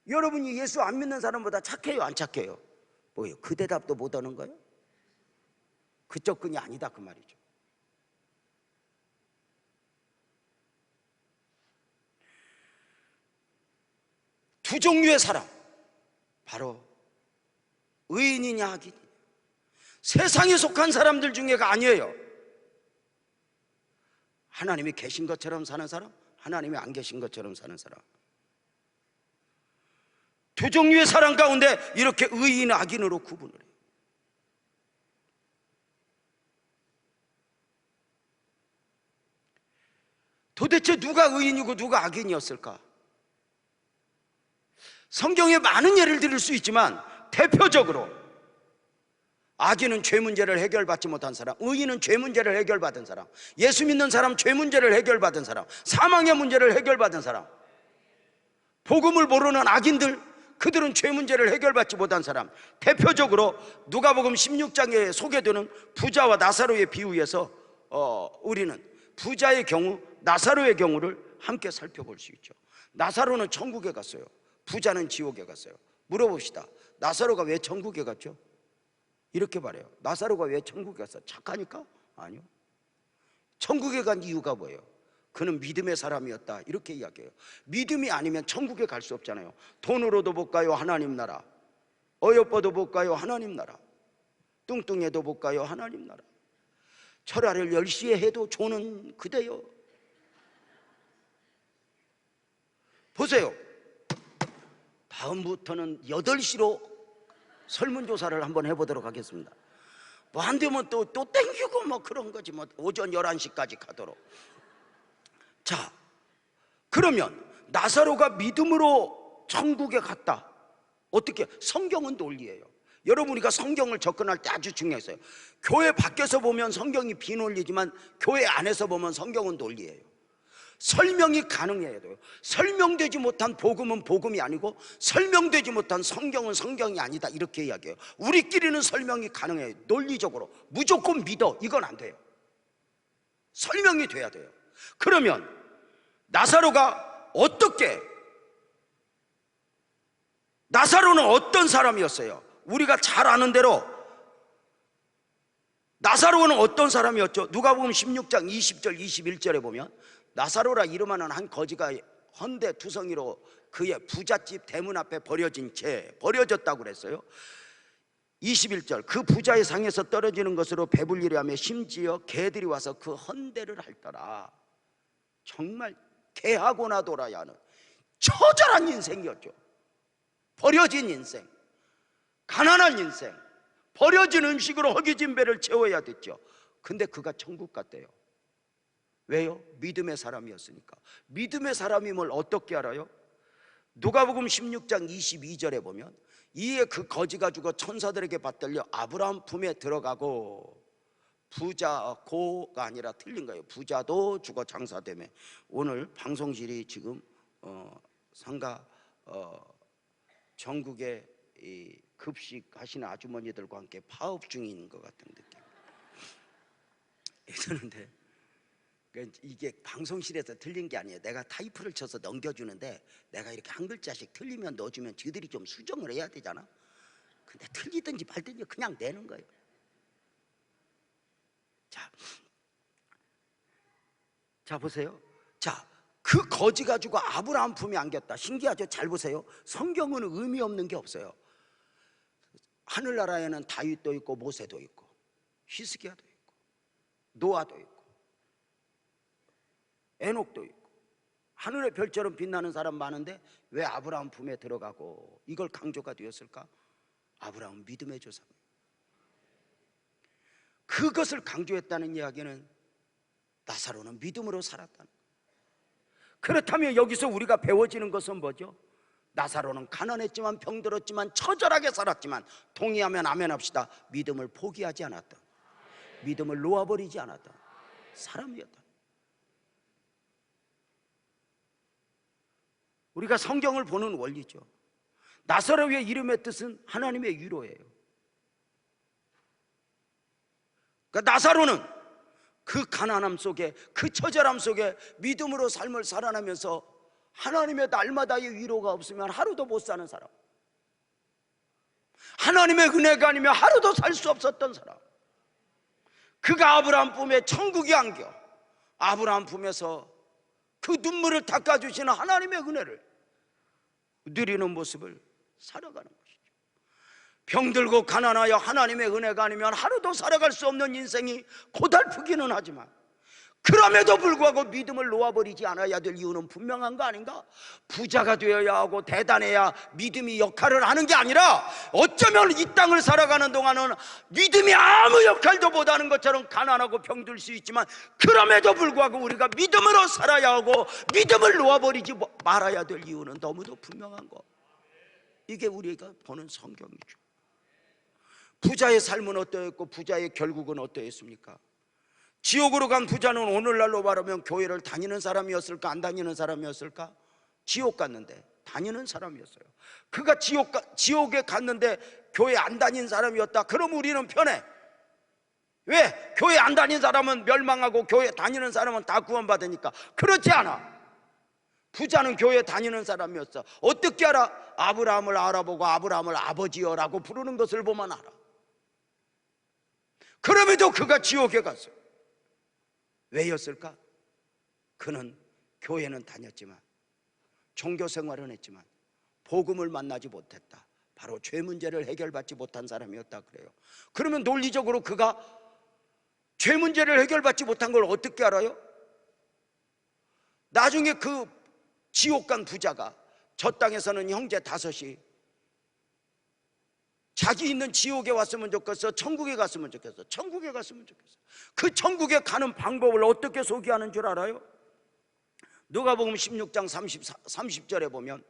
여러분이 예수 안 믿는 사람보다 착해요 안 착해요? 뭐예요? 그 대답도 못 하는 거예요? 그 접근이 아니다 그 말이죠. 두 종류의 사람, 바로 의인이냐 악인이냐. 세상에 속한 사람들 중에가 아니에요. 하나님이 계신 것처럼 사는 사람, 하나님이 안 계신 것처럼 사는 사람. 두 종류의 사람 가운데 이렇게 의인 악인으로 구분을 해요. 도대체 누가 의인이고 누가 악인이었을까? 성경에 많은 예를 들을 수 있지만 대표적으로 악인은 죄 문제를 해결받지 못한 사람, 의인은 죄 문제를 해결받은 사람, 예수 믿는 사람 죄 문제를 해결받은 사람, 사망의 문제를 해결받은 사람, 복음을 모르는 악인들, 그들은 죄 문제를 해결받지 못한 사람. 대표적으로 누가복음 16장에 소개되는 부자와 나사로의 비유에서 우리는 부자의 경우, 나사로의 경우를 함께 살펴볼 수 있죠. 나사로는 천국에 갔어요. 부자는 지옥에 갔어요. 물어봅시다. 나사로가 왜 천국에 갔죠? 이렇게 말해요. 나사로가 왜 천국에 갔어? 착하니까? 아니요. 천국에 간 이유가 뭐예요? 그는 믿음의 사람이었다 이렇게 이야기해요. 믿음이 아니면 천국에 갈 수 없잖아요. 돈으로도 못 가요 하나님 나라, 어여뻐도 못 가요 하나님 나라, 뚱뚱해도 못 가요 하나님 나라, 철야를 10시에 해도 조는 그대요. 보세요. 다음부터는 8시로 설문조사를 한번 해보도록 하겠습니다. 뭐 안 되면 또 땡기고 뭐 그런 거지, 뭐 오전 11시까지 가도록. 자, 그러면 나사로가 믿음으로 천국에 갔다. 어떻게? 성경은 논리예요. 여러분, 우리가 성경을 접근할 때 아주 중요했어요. 교회 밖에서 보면 성경이 비논리지만 교회 안에서 보면 성경은 논리예요. 설명이 가능해야 돼요. 설명되지 못한 복음은 복음이 아니고 설명되지 못한 성경은 성경이 아니다 이렇게 이야기해요. 우리끼리는 설명이 가능해요. 논리적으로 무조건 믿어 이건 안 돼요. 설명이 돼야 돼요. 그러면 나사로가 나사로는 어떤 사람이었어요? 우리가 잘 아는 대로 나사로는 어떤 사람이었죠? 누가복음 16장 20절 21절에 보면 나사로라 이름하는 한 거지가 헌데 투성이로 그의 부잣집 대문 앞에 버려졌다고 그랬어요. 21절 그 부자의 상에서 떨어지는 것으로 배불리려 하며 심지어 개들이 와서 그 헌데를 핥더라. 정말 개하고나 돌아야 하는 처절한 인생이었죠. 버려진 인생, 가난한 인생, 버려진 음식으로 허기진 배를 채워야 됐죠. 근데 그가 천국 갔대요. 왜요? 믿음의 사람이었으니까. 믿음의 사람임을 어떻게 알아요? 누가복음 16장 22절에 보면 이에 그 거지가 죽어 천사들에게 받들려 아브라함 품에 들어가고, 부자고가 아니라 틀린 거예요. 부자도 죽어 장사되며. 오늘 방송실이 지금 상가 전국에 이 급식 하시는 아주머니들과 함께 파업 중인 것 같은 느낌 드는데, 이게 방송실에서 틀린 게 아니에요. 내가 타이프를 쳐서 넘겨주는데 내가 이렇게 한 글자씩 틀리면 넣어주면 쥐들이 좀 수정을 해야 되잖아. 근데 틀리든지 말든지 그냥 내는 거예요. 자 보세요. 자, 그 거지 가지고 아브라함 품에 안겼다. 신기하죠? 잘 보세요. 성경은 의미 없는 게 없어요. 하늘나라에는 다윗도 있고 모세도 있고 히스기야도 있고 노아도 있고 에녹도 있고 하늘의 별처럼 빛나는 사람 많은데 왜 아브라함 품에 들어가고 이걸 강조가 되었을까? 아브라함은 믿음의 조상이에요. 그것을 강조했다는 이야기는 나사로는 믿음으로 살았다는 거예요. 그렇다면 여기서 우리가 배워지는 것은 뭐죠? 나사로는 가난했지만 병들었지만 처절하게 살았지만, 동의하면 아멘 합시다, 믿음을 포기하지 않았다, 믿음을 놓아버리지 않았다 사람이었다. 우리가 성경을 보는 원리죠. 나사로의 이름의 뜻은 하나님의 위로예요. 그러니까 나사로는 그 가난함 속에, 그 처절함 속에 믿음으로 삶을 살아나면서 하나님의 날마다의 위로가 없으면 하루도 못 사는 사람, 하나님의 은혜가 아니면 하루도 살 수 없었던 사람, 그가 아브라함 품에 천국이 안겨 아브라함 품에서 그 눈물을 닦아주시는 하나님의 은혜를 누리는 모습을 살아가는 것이죠. 병들고 가난하여 하나님의 은혜가 아니면 하루도 살아갈 수 없는 인생이 고달프기는 하지만, 그럼에도 불구하고 믿음을 놓아버리지 않아야 될 이유는 분명한 거 아닌가? 부자가 되어야 하고 대단해야 믿음이 역할을 하는 게 아니라, 어쩌면 이 땅을 살아가는 동안은 믿음이 아무 역할도 못하는 것처럼 가난하고 병들 수 있지만, 그럼에도 불구하고 우리가 믿음으로 살아야 하고 믿음을 놓아버리지 말아야 될 이유는 너무도 분명한 거. 이게 우리가 보는 성경이죠. 부자의 삶은 어떠했고 부자의 결국은 어떠했습니까? 지옥으로 간 부자는 오늘날로 말하면 교회를 다니는 사람이었을까, 안 다니는 사람이었을까? 지옥 갔는데 다니는 사람이었어요. 그가 지옥에 갔는데 교회 안 다닌 사람이었다. 그럼 우리는 편해. 왜? 교회 안 다닌 사람은 멸망하고 교회 다니는 사람은 다 구원받으니까. 그렇지 않아. 부자는 교회 다니는 사람이었어. 어떻게 알아? 아브라함을 알아보고 아브라함을 아버지여라고 부르는 것을 보면 알아. 그럼에도 그가 지옥에 갔어요. 왜였을까? 그는 교회는 다녔지만, 종교 생활은 했지만 복음을 만나지 못했다. 바로 죄 문제를 해결받지 못한 사람이었다 그래요. 그러면 논리적으로 그가 죄 문제를 해결받지 못한 걸 어떻게 알아요? 나중에 그 지옥 간 부자가 저 땅에서는 형제 다섯이 자기 있는 지옥에 왔으면 좋겠어, 천국에 갔으면 좋겠어, 천국에 갔으면 좋겠어. 그 천국에 가는 방법을 어떻게 소개하는 줄 알아요? 누가복음 16장 30절에 보면,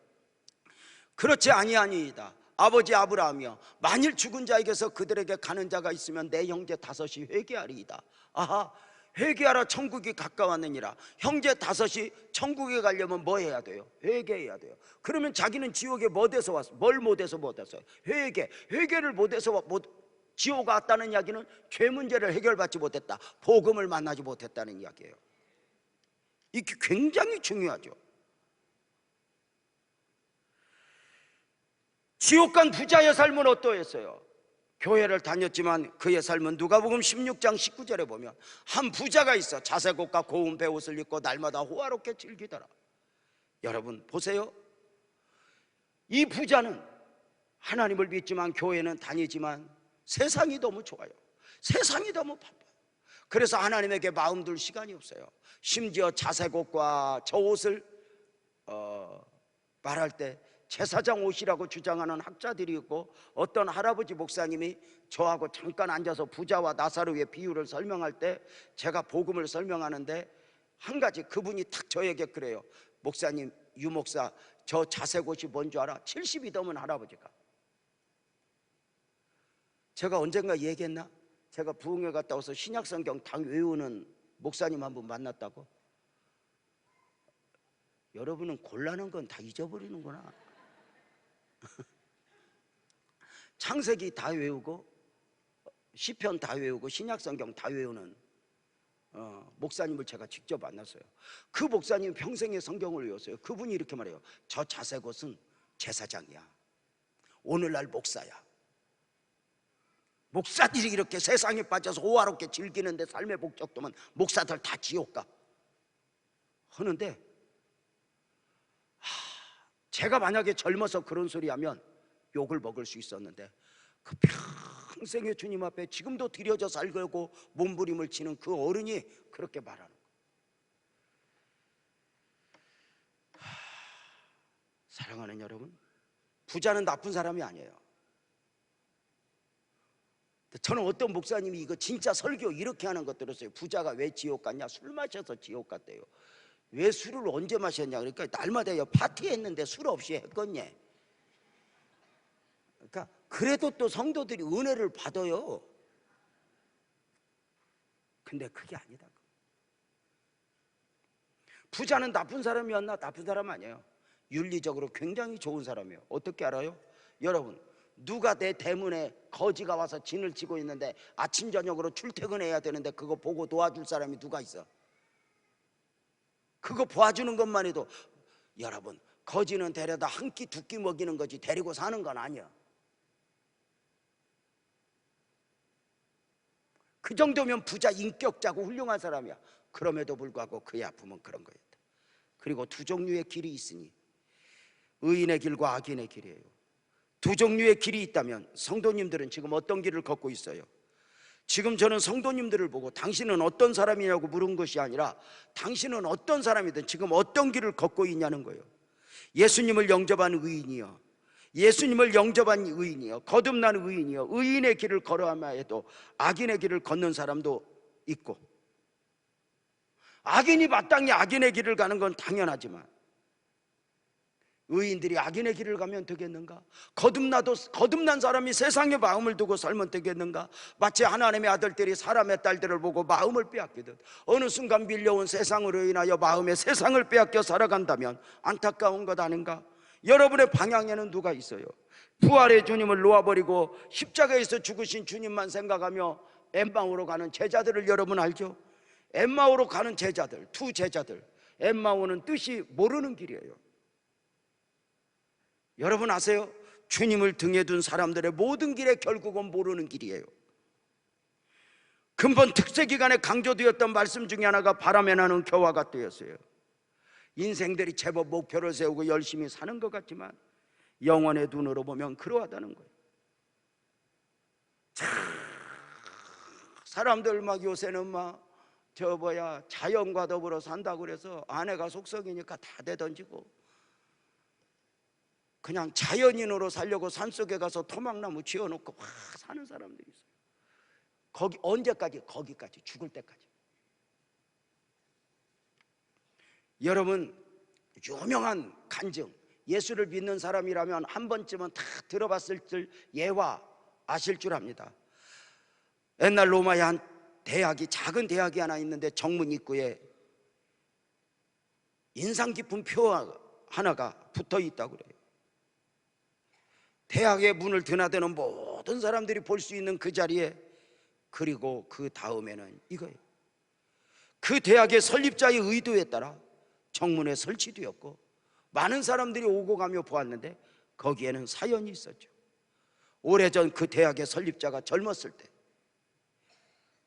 그렇지 아니하니이다. 아버지 아브라함이여, 만일 죽은 자에게서 그들에게 가는 자가 있으면 내 형제 다섯이 회개하리이다. 아하, 회개하라, 천국이 가까웠느니라. 형제 다섯이 천국에 가려면 뭐 해야 돼요? 회개해야 돼요. 그러면 자기는 지옥에 못해서 왔어. 뭘 못해서 못했어요? 회개를 못해서 지옥 왔다는 이야기는 죄 문제를 해결받지 못했다, 복음을 만나지 못했다는 이야기예요. 이게 굉장히 중요하죠. 지옥 간 부자의 삶은 어떠했어요? 교회를 다녔지만 그의 삶은 누가복음 16장 19절에 보면, 한 부자가 있어 자색옷과 고운 베옷을 입고 날마다 호화롭게 즐기더라. 여러분 보세요. 이 부자는 하나님을 믿지만 교회는 다니지만 세상이 너무 좋아요. 세상이 너무 바빠요. 그래서 하나님에게 마음 둘 시간이 없어요. 심지어 자색옷과 저 옷을 말할 때 제사장 옷이라고 주장하는 학자들이 있고, 어떤 할아버지 목사님이 저하고 잠깐 앉아서 부자와 나사로의 비유를 설명할 때 제가 복음을 설명하는데 한 가지 그분이 탁 저에게 그래요. 목사님, 유 목사, 저 자색 옷이 뭔 줄 알아? 70이 넘은 할아버지가. 제가 언젠가 얘기했나? 제가 부흥회 갔다 와서 신약성경 다 외우는 목사님 한 분 만났다고. 여러분은 곤란한 건 다 잊어버리는구나. 창세기 다 외우고 시편 다 외우고 신약성경 다 외우는 목사님을 제가 직접 만났어요. 그 목사님 평생에 성경을 외웠어요. 그분이 이렇게 말해요. 저 자색 옷은 제사장이야. 오늘날 목사야. 목사들이 이렇게 세상에 빠져서 호화롭게 즐기는데 삶의 목적도면 목사들 다 지옥 가 하는데, 제가 만약에 젊어서 그런 소리 하면 욕을 먹을 수 있었는데, 그 평생의 주님 앞에 지금도 들여져 살고 몸부림을 치는 그 어른이 그렇게 말하는 거예요. 사랑하는 여러분, 부자는 나쁜 사람이 아니에요. 저는 어떤 목사님이 이거 진짜 설교 이렇게 하는 것 들었어요. 부자가 왜 지옥 갔냐? 술 마셔서 지옥 갔대요. 왜 술을 언제 마셨냐? 그러니까 날마다 파티했는데 술 없이 했겠냐? 그러니까 그래도 또 성도들이 은혜를 받아요. 근데 그게 아니다. 부자는 나쁜 사람이었나? 나쁜 사람 아니에요. 윤리적으로 굉장히 좋은 사람이에요. 어떻게 알아요? 여러분, 누가 내 대문에 거지가 와서 진을 치고 있는데 아침 저녁으로 출퇴근해야 되는데 그거 보고 도와줄 사람이 누가 있어? 그거 봐주는 것만 해도, 여러분, 거지는 데려다 한 끼 두 끼 먹이는 거지 데리고 사는 건 아니야. 그 정도면 부자, 인격자고 훌륭한 사람이야. 그럼에도 불구하고 그의 아픔은 그런 거였다. 그리고 두 종류의 길이 있으니 의인의 길과 악인의 길이에요. 두 종류의 길이 있다면 성도님들은 지금 어떤 길을 걷고 있어요? 지금 저는 성도님들을 보고 당신은 어떤 사람이냐고 물은 것이 아니라 당신은 어떤 사람이든 지금 어떤 길을 걷고 있냐는 거예요. 예수님을 영접한 의인이요, 예수님을 영접한 의인이요, 거듭난 의인이요, 의인의 길을 걸어야만 해도 악인의 길을 걷는 사람도 있고, 악인이 마땅히 악인의 길을 가는 건 당연하지만 의인들이 악인의 길을 가면 되겠는가? 거듭난 사람이 세상에 마음을 두고 살면 되겠는가? 마치 하나님의 아들들이 사람의 딸들을 보고 마음을 빼앗기듯 어느 순간 밀려온 세상으로 인하여 마음의 세상을 빼앗겨 살아간다면 안타까운 것 아닌가? 여러분의 방향에는 누가 있어요? 부활의 주님을 놓아버리고 십자가에서 죽으신 주님만 생각하며 엠마오로 가는 제자들을 여러분 알죠? 엠마오로 가는 제자들, 두 제자들. 엠마오는 뜻이 모르는 길이에요. 여러분 아세요? 주님을 등에 둔 사람들의 모든 길에 결국은 모르는 길이에요. 근본 특세기간에 강조되었던 말씀 중에 하나가 바람에 나는 겨와 같다였어요. 인생들이 제법 목표를 세우고 열심히 사는 것 같지만 영원의 눈으로 보면 그러하다는 거예요. 사람들 막 요새는 자연과 더불어 산다고 그래서 아내가 속썩이니까 다 대던지고 그냥 자연인으로 살려고 산속에 가서 토막나무 지어놓고 막 사는 사람들이 있어요. 거기 언제까지? 거기까지, 죽을 때까지. 여러분, 유명한 간증, 예수를 믿는 사람이라면 한 번쯤은 다 들어봤을 줄 예화 아실 줄 압니다. 옛날 로마의 한 대학이, 작은 대학이 하나 있는데 정문 입구에 인상 깊은 표 하나가 붙어 있다고 그래요. 대학의 문을 드나드는 모든 사람들이 볼 수 있는 그 자리에, 그리고 그 다음에는 이거예요. 그 대학의 설립자의 의도에 따라 정문에 설치되었고 많은 사람들이 오고 가며 보았는데 거기에는 사연이 있었죠. 오래전 그 대학의 설립자가 젊었을 때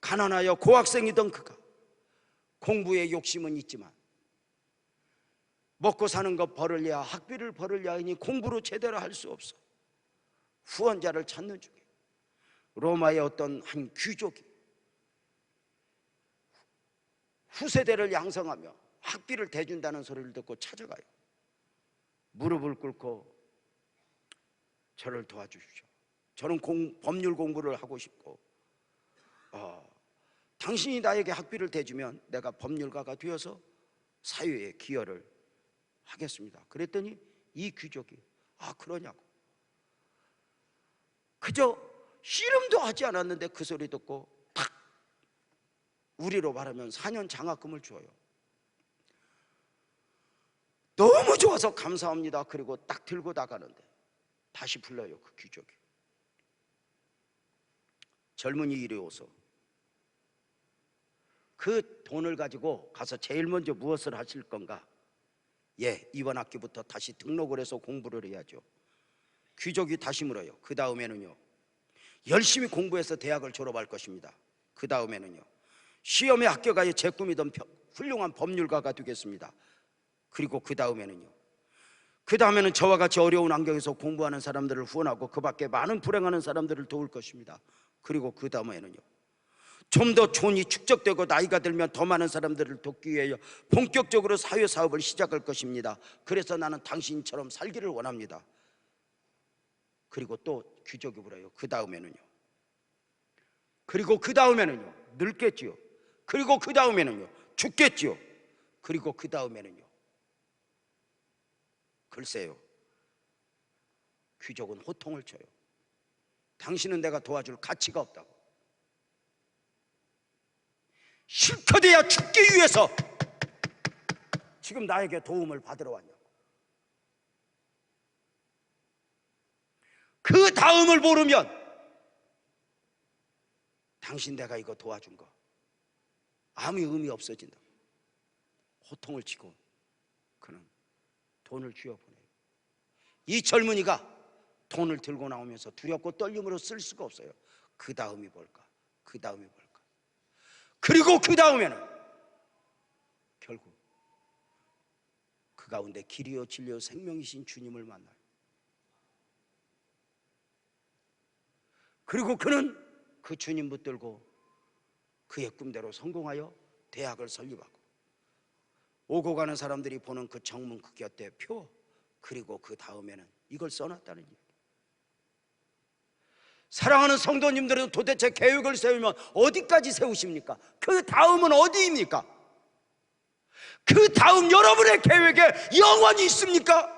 가난하여 고학생이던 그가 공부에 욕심은 있지만 먹고 사는 것 벌으랴 학비를 벌으랴 하니 공부로 제대로 할 수 없어 후원자를 찾는 중에 로마의 어떤 한 귀족이 후세대를 양성하며 학비를 대준다는 소리를 듣고 찾아가요. 무릎을 꿇고 저를 도와주십시오. 저는 법률 공부를 하고 싶고 당신이 나에게 학비를 대주면 내가 법률가가 되어서 사회에 기여를 하겠습니다. 그랬더니 이 귀족이 그러냐고. 그저 씨름도 하지 않았는데 그 소리 듣고 탁, 우리로 말하면 4년 장학금을 줘요. 너무 좋아서 감사합니다. 그리고 딱 들고 나가는데 다시 불러요. 그 귀족이. 젊은이 이리 오소. 그 돈을 가지고 가서 제일 먼저 무엇을 하실 건가? 이번 학기부터 다시 등록을 해서 공부를 해야죠. 귀족이 다시 물어요. 그 다음에는요, 열심히 공부해서 대학을 졸업할 것입니다. 그 다음에는요, 시험에 합격하여 제 꿈이던 훌륭한 법률가가 되겠습니다. 그리고 그 다음에는 저와 같이 어려운 환경에서 공부하는 사람들을 후원하고 그 밖에 많은 불행하는 사람들을 도울 것입니다. 그리고 그 다음에는요, 좀 더 돈이 축적되고 나이가 들면 더 많은 사람들을 돕기 위해 본격적으로 사회사업을 시작할 것입니다. 그래서 나는 당신처럼 살기를 원합니다. 그리고 또 귀족이 물어요. 그 다음에는요, 그리고 그 다음에는요, 늙겠지요. 그리고 그 다음에는요, 죽겠지요. 그리고 그 다음에는요, 글쎄요, 귀족은 호통을 쳐요. 당신은 내가 도와줄 가치가 없다고. 실컷해야 죽기 위해서 지금 나에게 도움을 받으러 왔냐고. 그 다음을 모르면 당신 내가 이거 도와준 거 아무 의미 없어진다. 호통을 치고 그는 돈을 쥐어보내요. 이 젊은이가 돈을 들고 나오면서 두렵고 떨림으로 쓸 수가 없어요. 그 다음이 뭘까? 그 다음이 뭘까? 그리고 그 다음에는 결국 그 가운데 길이요 진리요 생명이신 주님을 만나요. 그리고 그는 그 주님 붙들고 그의 꿈대로 성공하여 대학을 설립하고 오고 가는 사람들이 보는 그 정문 그 곁에 표, 그리고 그 다음에는 이걸 써놨다는 얘기. 사랑하는 성도님들은 도대체 계획을 세우면 어디까지 세우십니까? 그 다음은 어디입니까? 그 다음 여러분의 계획에 영원히 있습니까?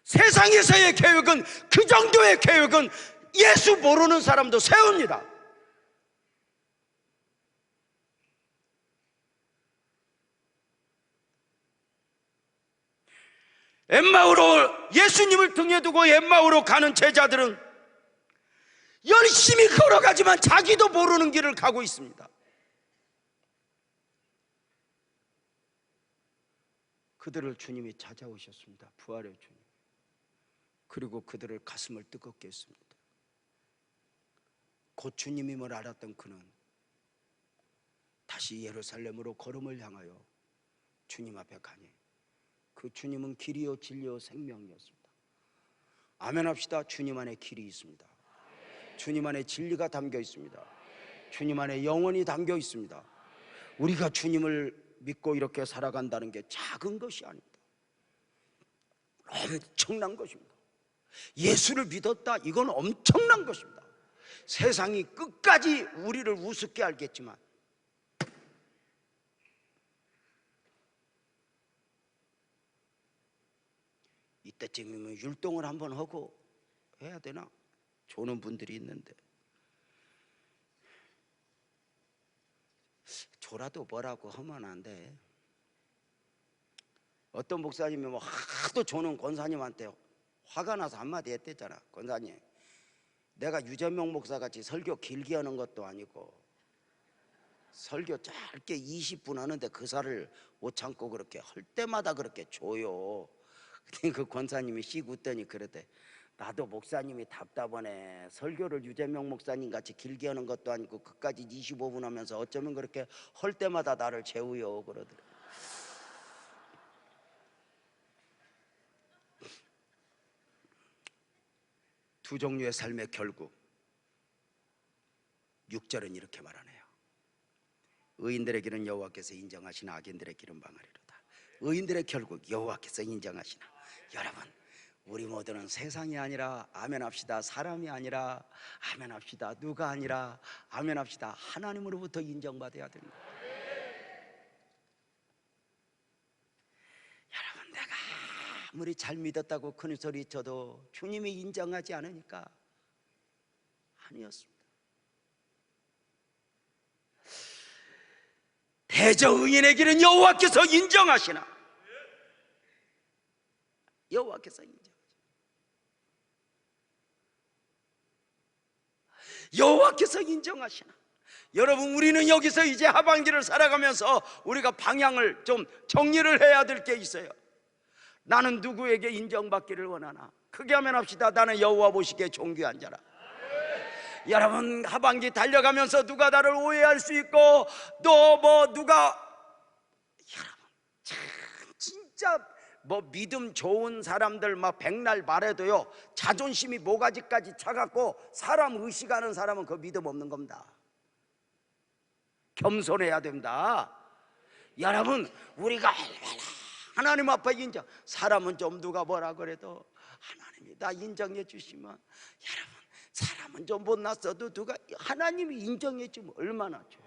세상에서의 계획은, 그 정도의 계획은 예수 모르는 사람도 세웁니다. 엠마오로, 예수님을 등에 두고 엠마오로 가는 제자들은 열심히 걸어가지만 자기도 모르는 길을 가고 있습니다. 그들을 주님이 찾아오셨습니다. 부활의 주님. 그리고 그들을 가슴을 뜨겁게 했습니다. 곧 주님임을 알았던 그는 다시 예루살렘으로 걸음을 향하여 주님 앞에 가니 그 주님은 길이요 진리요 생명이었습니다. 아멘 합시다. 주님 안에 길이 있습니다. 주님 안에 진리가 담겨 있습니다. 주님 안에 영원히 담겨 있습니다. 우리가 주님을 믿고 이렇게 살아간다는 게 작은 것이 아닙니다. 엄청난 것입니다. 예수를 믿었다, 이건 엄청난 것입니다. 세상이 끝까지 우리를 우습게 알겠지만 이때쯤이면 율동을 한번 하고 해야 되나? 조는 분들이 있는데 조라도 뭐라고 하면 안 돼. 어떤 목사님이 뭐 하도 조는 권사님한테 화가 나서 한마디 했댔잖아. 권사님, 내가 유재명 목사같이 설교 길게 하는 것도 아니고 설교 짧게 20분 하는데 그 살을 못 참고 그렇게 할 때마다 그렇게 줘요. 그 권사님이 씩 웃더니 그러대. 나도 목사님이 답답하네. 설교를 유재명 목사님 같이 길게 하는 것도 아니고 그까지 25분 하면서 어쩌면 그렇게 할 때마다 나를 재우요 그러더래. 두 종류의 삶의 결국 6절은 이렇게 말하네요. 의인들의 길은 여호와께서 인정하신 악인들의 길은 망하리로다. 의인들의 결국 여호와께서 인정하시나. 여러분, 우리 모두는 세상이 아니라 아멘합시다. 사람이 아니라 아멘합시다. 누가 아니라 아멘합시다. 하나님으로부터 인정받아야 됩니다. 여러분, 내가 아무리 잘 믿었다고 큰 소리 쳐도 주님이 인정하지 않으니까 아니었습니다. 대저 의인의 길은 여호와께서 인정하시나. 여호와께서 인정하시나. 여호와께서 인정하시나. 여러분, 우리는 여기서 이제 하반기를 살아가면서 우리가 방향을 좀 정리를 해야 될 게 있어요. 나는 누구에게 인정받기를 원하나? 크게 하면 합시다. 나는 여호와 보시기에 존귀한 자라. 여러분, 하반기 달려가면서 누가 나를 오해할 수 있고 또 누가, 여러분 참 진짜 믿음 좋은 사람들 백날 말해도요, 자존심이 모가지까지 차갖고 사람 의식하는 사람은 그 믿음 없는 겁니다. 겸손해야 됩니다. 여러분, 우리가 얼마나 하나님 앞에 인정, 사람은 좀 누가 뭐라 그래도 하나님이 나 인정해 주시면, 여러분 사람은 좀 못났어도 누가 하나님이 인정해 주면 얼마나 좋아.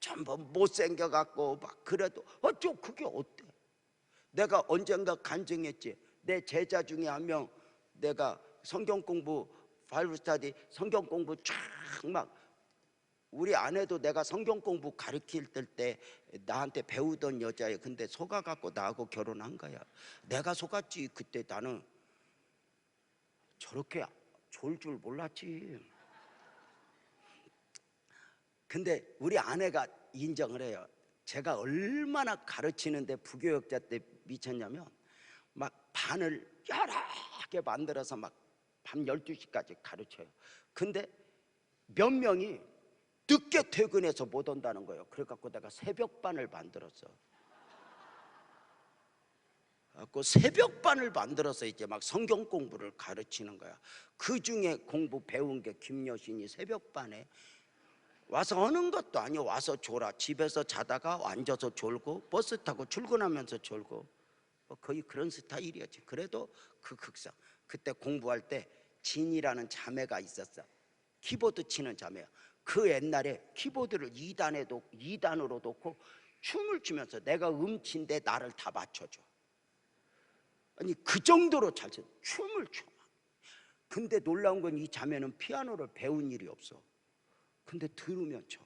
전부 못생겨갖고 그래도 좀 그게 어때? 내가 언젠가 간증했지. 내 제자 중에 한 명, 내가 성경 공부 바이블 스터디 성경 공부 쫙 우리 아내도 내가 성경 공부 가르칠 때 나한테 배우던 여자예요. 근데 속아갖고 나하고 결혼한 거야. 내가 속았지. 그때 나는 저렇게 좋을 줄 몰랐지. 근데 우리 아내가 인정을 해요. 제가 얼마나 가르치는데 부교역자 때 미쳤냐면 반을 여러 개 만들어서 밤 12시까지 가르쳐요. 근데 몇 명이 늦게 퇴근해서 못 온다는 거예요. 그래갖고 내가 새벽반을 만들었어. 그 새벽반을 만들어서 이제 성경 공부를 가르치는 거야. 그 중에 공부 배운 게 김여신이 새벽반에 와서 하는 것도 아니고 와서 졸아. 집에서 자다가 앉아서 졸고 버스 타고 출근하면서 졸고 거의 그런 스타일이었지. 그래도 그 극상 그때 공부할 때 진이라는 자매가 있었어. 키보드 치는 자매야. 그 옛날에 키보드를 2단으로 놓고 춤을 추면서 내가 음치인데 나를 다 맞춰줘. 아니 그 정도로 잘 춰. 춤을 춰. 근데 놀라운 건 이 자매는 피아노를 배운 일이 없어. 근데 들으면 쳐.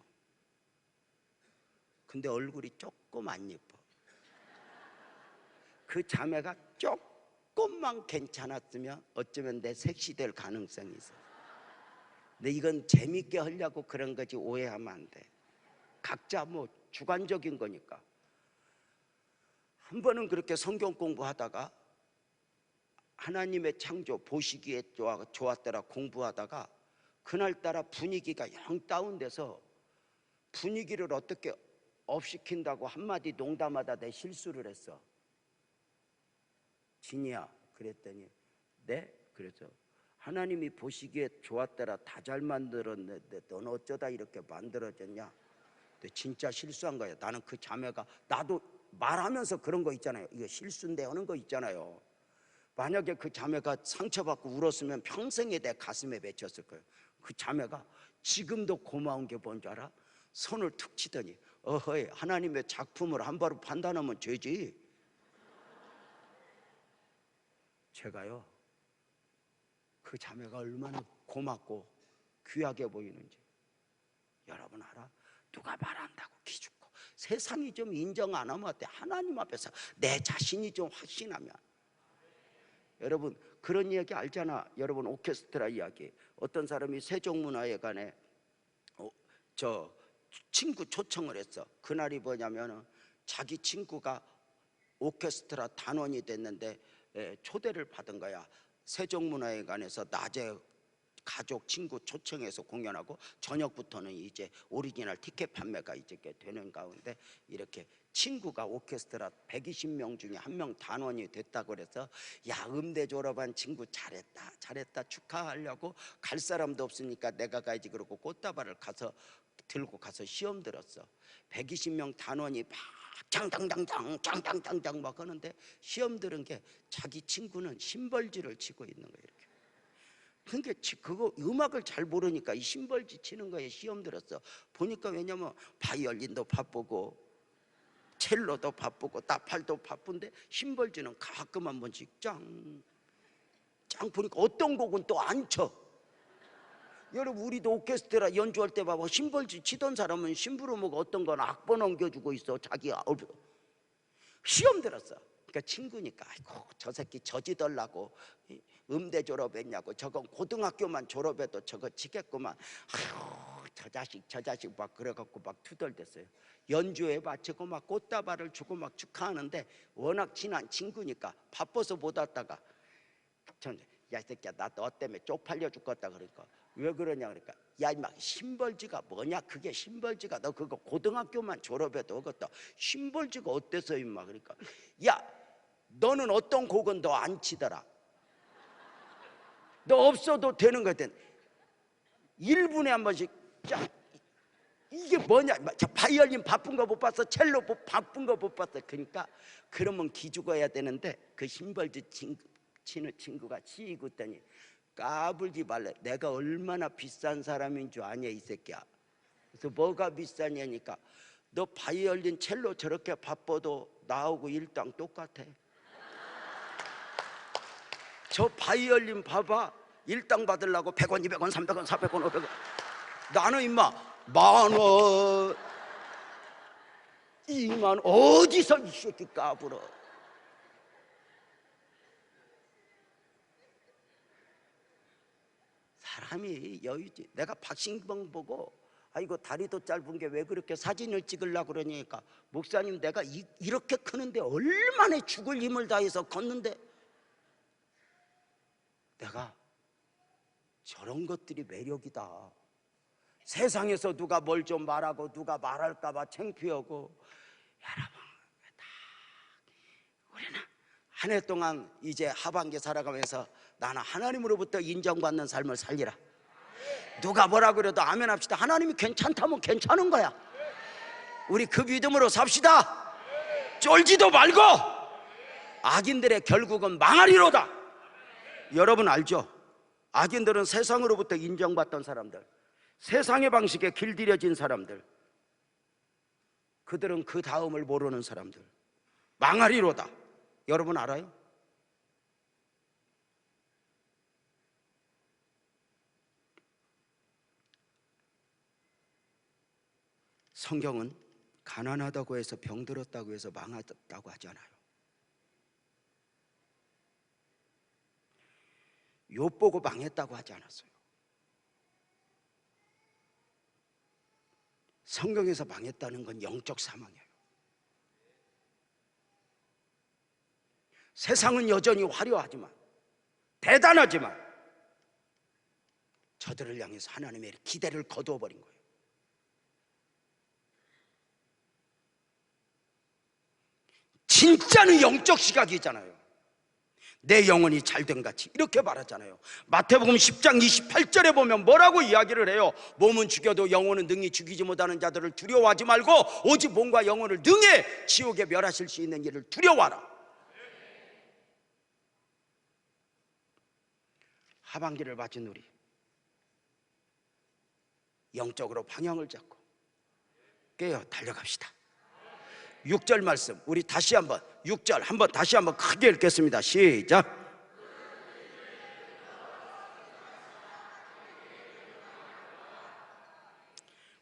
근데 얼굴이 조금 안 예뻐. 그 자매가 조금만 괜찮았으면 어쩌면 내 섹시될 가능성이 있어. 근데 이건 재밌게 하려고 그런 거지 오해하면 안 돼. 각자 주관적인 거니까. 한 번은 그렇게 성경 공부하다가 하나님의 창조 보시기에 좋았더라 공부하다가 그날따라 분위기가 영 다운돼서 분위기를 어떻게 업시킨다고 한마디 농담하다 내 실수를 했어. 진이야. 그랬더니 네? 그래서 하나님이 보시기에 좋았더라 다 잘 만들었는데 넌 어쩌다 이렇게 만들어졌냐. 근데 진짜 실수한 거야. 나는 그 자매가, 나도 말하면서 그런 거 있잖아요. 이거 실수인데 하는 거 있잖아요. 만약에 그 자매가 상처받고 울었으면 평생에 내 가슴에 맺혔을 거예요. 그 자매가 지금도 고마운 게 뭔 줄 알아? 손을 툭 치더니 어허이 하나님의 작품을 함부로 판단하면 죄지. 제가요 그 자매가 얼마나 고맙고 귀하게 보이는지 여러분 알아? 누가 말한다고 기죽고 세상이 좀 인정 안 하면 어때? 하나님 앞에서 내 자신이 좀 확신하면. 여러분 그런 이야기 알잖아. 여러분 오케스트라 이야기. 어떤 사람이 세종문화회관에 저 친구 초청을 했어. 그날이 뭐냐면 자기 친구가 오케스트라 단원이 됐는데 초대를 받은 거야. 세종문화회관에서 낮에 가족 친구 초청해서 공연하고 저녁부터는 이제 오리지널 티켓 판매가 이제 되는 가운데 이렇게 친구가 오케스트라 120명 중에 한 명 단원이 됐다고 그래서 야 음대 졸업한 친구 잘했다 축하하려고 갈 사람도 없으니까 내가 가야지 그러고 꽃다발을 들고 가서 시험 들었어. 120명 단원이 막 장당당당 장당당당 막 하는데 시험 들은 게 자기 친구는 심벌지를 치고 있는 거예요. 이렇게. 그러니까 그거 음악을 잘 모르니까 이 심벌지 치는 거에 시험 들었어. 보니까 왜냐면 바이올린도 바쁘고 첼로도 바쁘고 나팔도 바쁜데 심벌지는 가끔 한 번씩 짱 보니까 어떤 곡은 또 안 쳐. 여러분 우리도 오케스트라 연주할 때 봐봐. 심벌지 치던 사람은 심부름하고 어떤 건 악보 넘겨주고 있어. 자기가 시험 들었어. 그러니까 친구니까 아이고 저 새끼 저지덜라고 음대 졸업했냐고. 저건 고등학교만 졸업해도 저거 치겠구만. 아유 저 자식 막 그래갖고 막 투덜댔어요. 연주회 바치고 막 꽃다발을 주고 막 축하하는데 워낙 친한 친구니까 바빠서 못 왔다가 야 이 새끼야 나 너 때문에 쪽팔려 죽겠다. 그러니까 왜 그러냐 그러니까 야 임마 심벌지가 뭐냐. 그게 심벌지가 너 그거 고등학교만 졸업해도 그것도 심벌지가 어때서 임마. 그러니까 야 너는 어떤 곡은 너 안 치더라. 너 없어도 되는 거 같아. 1분에 한 번씩 쫙 이게 뭐냐. 바이올린 바쁜 거 못 봤어. 첼로 바쁜 거 못 봤어. 그러니까 그러면 기죽어야 되는데 그 심벌지 치는 친구가 치고 있더니 까불지 말래. 내가 얼마나 비싼 사람인 줄 아냐 이 새끼야. 그래서 뭐가 비싸냐니까 너 바이올린 첼로 저렇게 바빠도 나하고 일당 똑같아. 저 바이올린 봐봐. 일당 받으려고 100원 200원 300원 400원 500원. 나는 임마 10,000원 20,000원 어디서 이 새끼 까불어. 사람이 여유지. 내가 박신봉 보고 아이고 다리도 짧은 게 왜 그렇게 사진을 찍으려고 그러니까 목사님 내가 이렇게 크는데 얼마나 죽을 힘을 다해서 걷는데 내가 저런 것들이 매력이다. 세상에서 누가 뭘 좀 말하고 누가 말할까 봐 창피하고 여러분 우리는 한 해 동안 이제 하반기 살아가면서 나는 하나님으로부터 인정받는 삶을 살리라. 누가 뭐라 그래도 아멘 합시다. 하나님이 괜찮다면 괜찮은 거야. 우리 그 믿음으로 삽시다. 쫄지도 말고. 악인들의 결국은 망하리로다. 여러분 알죠? 악인들은 세상으로부터 인정받던 사람들, 세상의 방식에 길들여진 사람들, 그들은 그 다음을 모르는 사람들, 망하리로다. 여러분 알아요? 성경은 가난하다고 해서 병들었다고 해서 망하다고 하지 않아요. 욥 보고 망했다고 하지 않았어요. 성경에서 망했다는 건 영적 사망이에요. 세상은 여전히 화려하지만 대단하지만 저들을 향해서 하나님의 기대를 거두어 버린 거예요. 진짜는 영적 시각이잖아요. 내 영혼이 잘된 같이 이렇게 말하잖아요. 마태복음 10장 28절에 보면 뭐라고 이야기를 해요? 몸은 죽여도 영혼은 능히 죽이지 못하는 자들을 두려워하지 말고 오직 몸과 영혼을 능히 지옥에 멸하실 수 있는 일을 두려워하라. 하반기를 맞은 우리 영적으로 방향을 잡고 깨어 달려갑시다. 6절 말씀 우리 다시 한번 6절 한번 다시 한번 크게 읽겠습니다. 시작.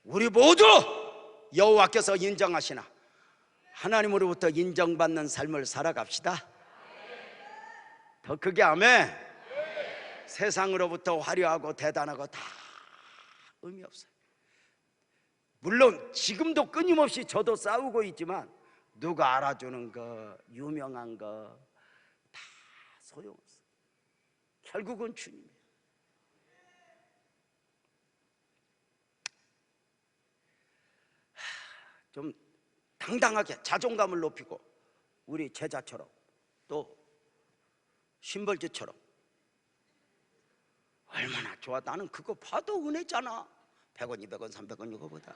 우리 모두 여호와께서 인정하시나 하나님으로부터 인정받는 삶을 살아갑시다. 더 크게 아멘. 세상으로부터 화려하고 대단하고 다 의미 없어요. 물론 지금도 끊임없이 저도 싸우고 있지만 누가 알아주는 거, 유명한 거 다 소용없어요. 결국은 주님이에요. 좀 당당하게 자존감을 높이고 우리 제자처럼 또 심벌지처럼 얼마나 좋아. 나는 그거 봐도 은혜잖아. 100원 200원 300원 이거보다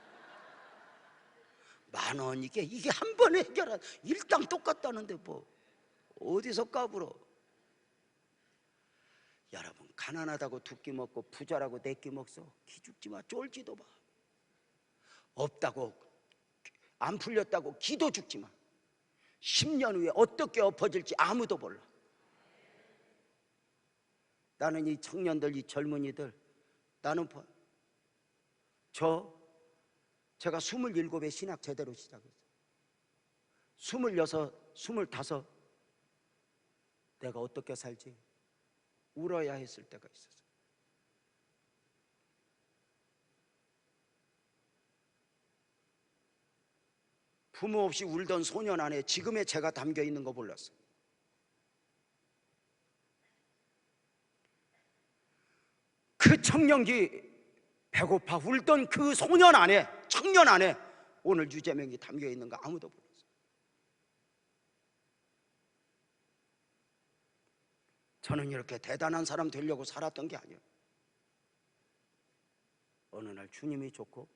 10,000원 이게 한 번에 해결한, 일당 똑같다는데 뭐 어디서 까불어. 여러분, 가난하다고 두 끼 먹고 부자라고 네 끼 먹어? 기죽지 마. 쫄지도 마. 없다고, 안 풀렸다고 기도 죽지 마. 10년 후에 어떻게 엎어질지 아무도 몰라. 나는 이 청년들, 이 젊은이들, 나는 제가 27에 신학 제대로 시작했어요. 26, 25 내가 어떻게 살지 울어야 했을 때가 있었어요. 부모 없이 울던 소년 안에 지금의 제가 담겨 있는 거 몰랐어요. 그 청년기 배고파 울던 그 소년 안에, 청년 안에 오늘 유재명이 담겨 있는 거 아무도 몰랐어요. 저는 이렇게 대단한 사람 되려고 살았던 게 아니에요. 어느 날 주님이 좋고,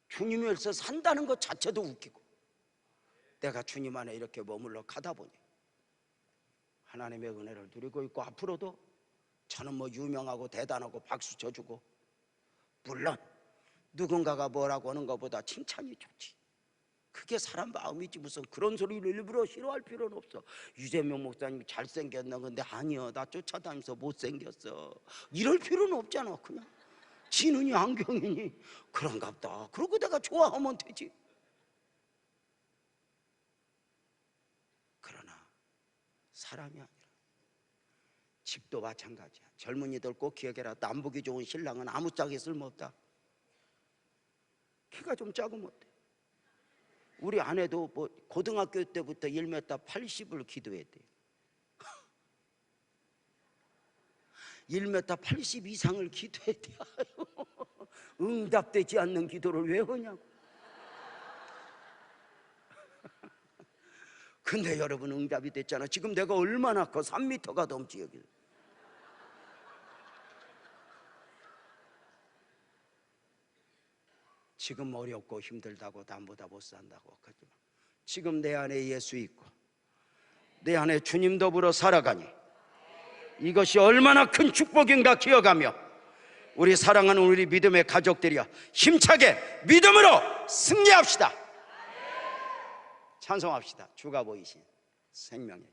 주님이 위해서 산다는 것 자체도 웃기고, 내가 주님 안에 이렇게 머물러 가다 보니 하나님의 은혜를 누리고 있고, 앞으로도 저는 뭐 유명하고 대단하고 박수 쳐주고, 물론 누군가가 뭐라고 하는 것보다 칭찬이 좋지. 그게 사람 마음이지 무슨 그런 소리를 일부러 싫어할 필요는 없어. 유재명 목사님 잘생겼나? 근데 아니요, 나 쫓아다니면서 못생겼어. 이럴 필요는 없잖아. 그냥 지 눈이 안경이니 그런가 보다 그러고 내가 좋아하면 되지. 그러나 사람이 아니라 집도 마찬가지야. 젊은이들 꼭 기억해라. 남보기 좋은 신랑은 아무짝에 쓸모없다. 키가 좀 작으면 어때? 우리 아내도 뭐 고등학교 때부터 1m 80을 기도했대. 1m 80 이상을 기도했대. 응답되지 않는 기도를 왜 하냐고. 근데 여러분, 응답이 됐잖아. 지금 내가 얼마나 커? 3m가 넘지 여기. 지금 어렵고 힘들다고 남보다 못 산다고 하지만, 지금 내 안에 예수 있고 내 안에 주님 더불어 살아가니 이것이 얼마나 큰 축복인가 기억하며, 우리 사랑하는 우리 믿음의 가족들이여, 힘차게 믿음으로 승리합시다. 찬송합시다. 주가 보이신 생명의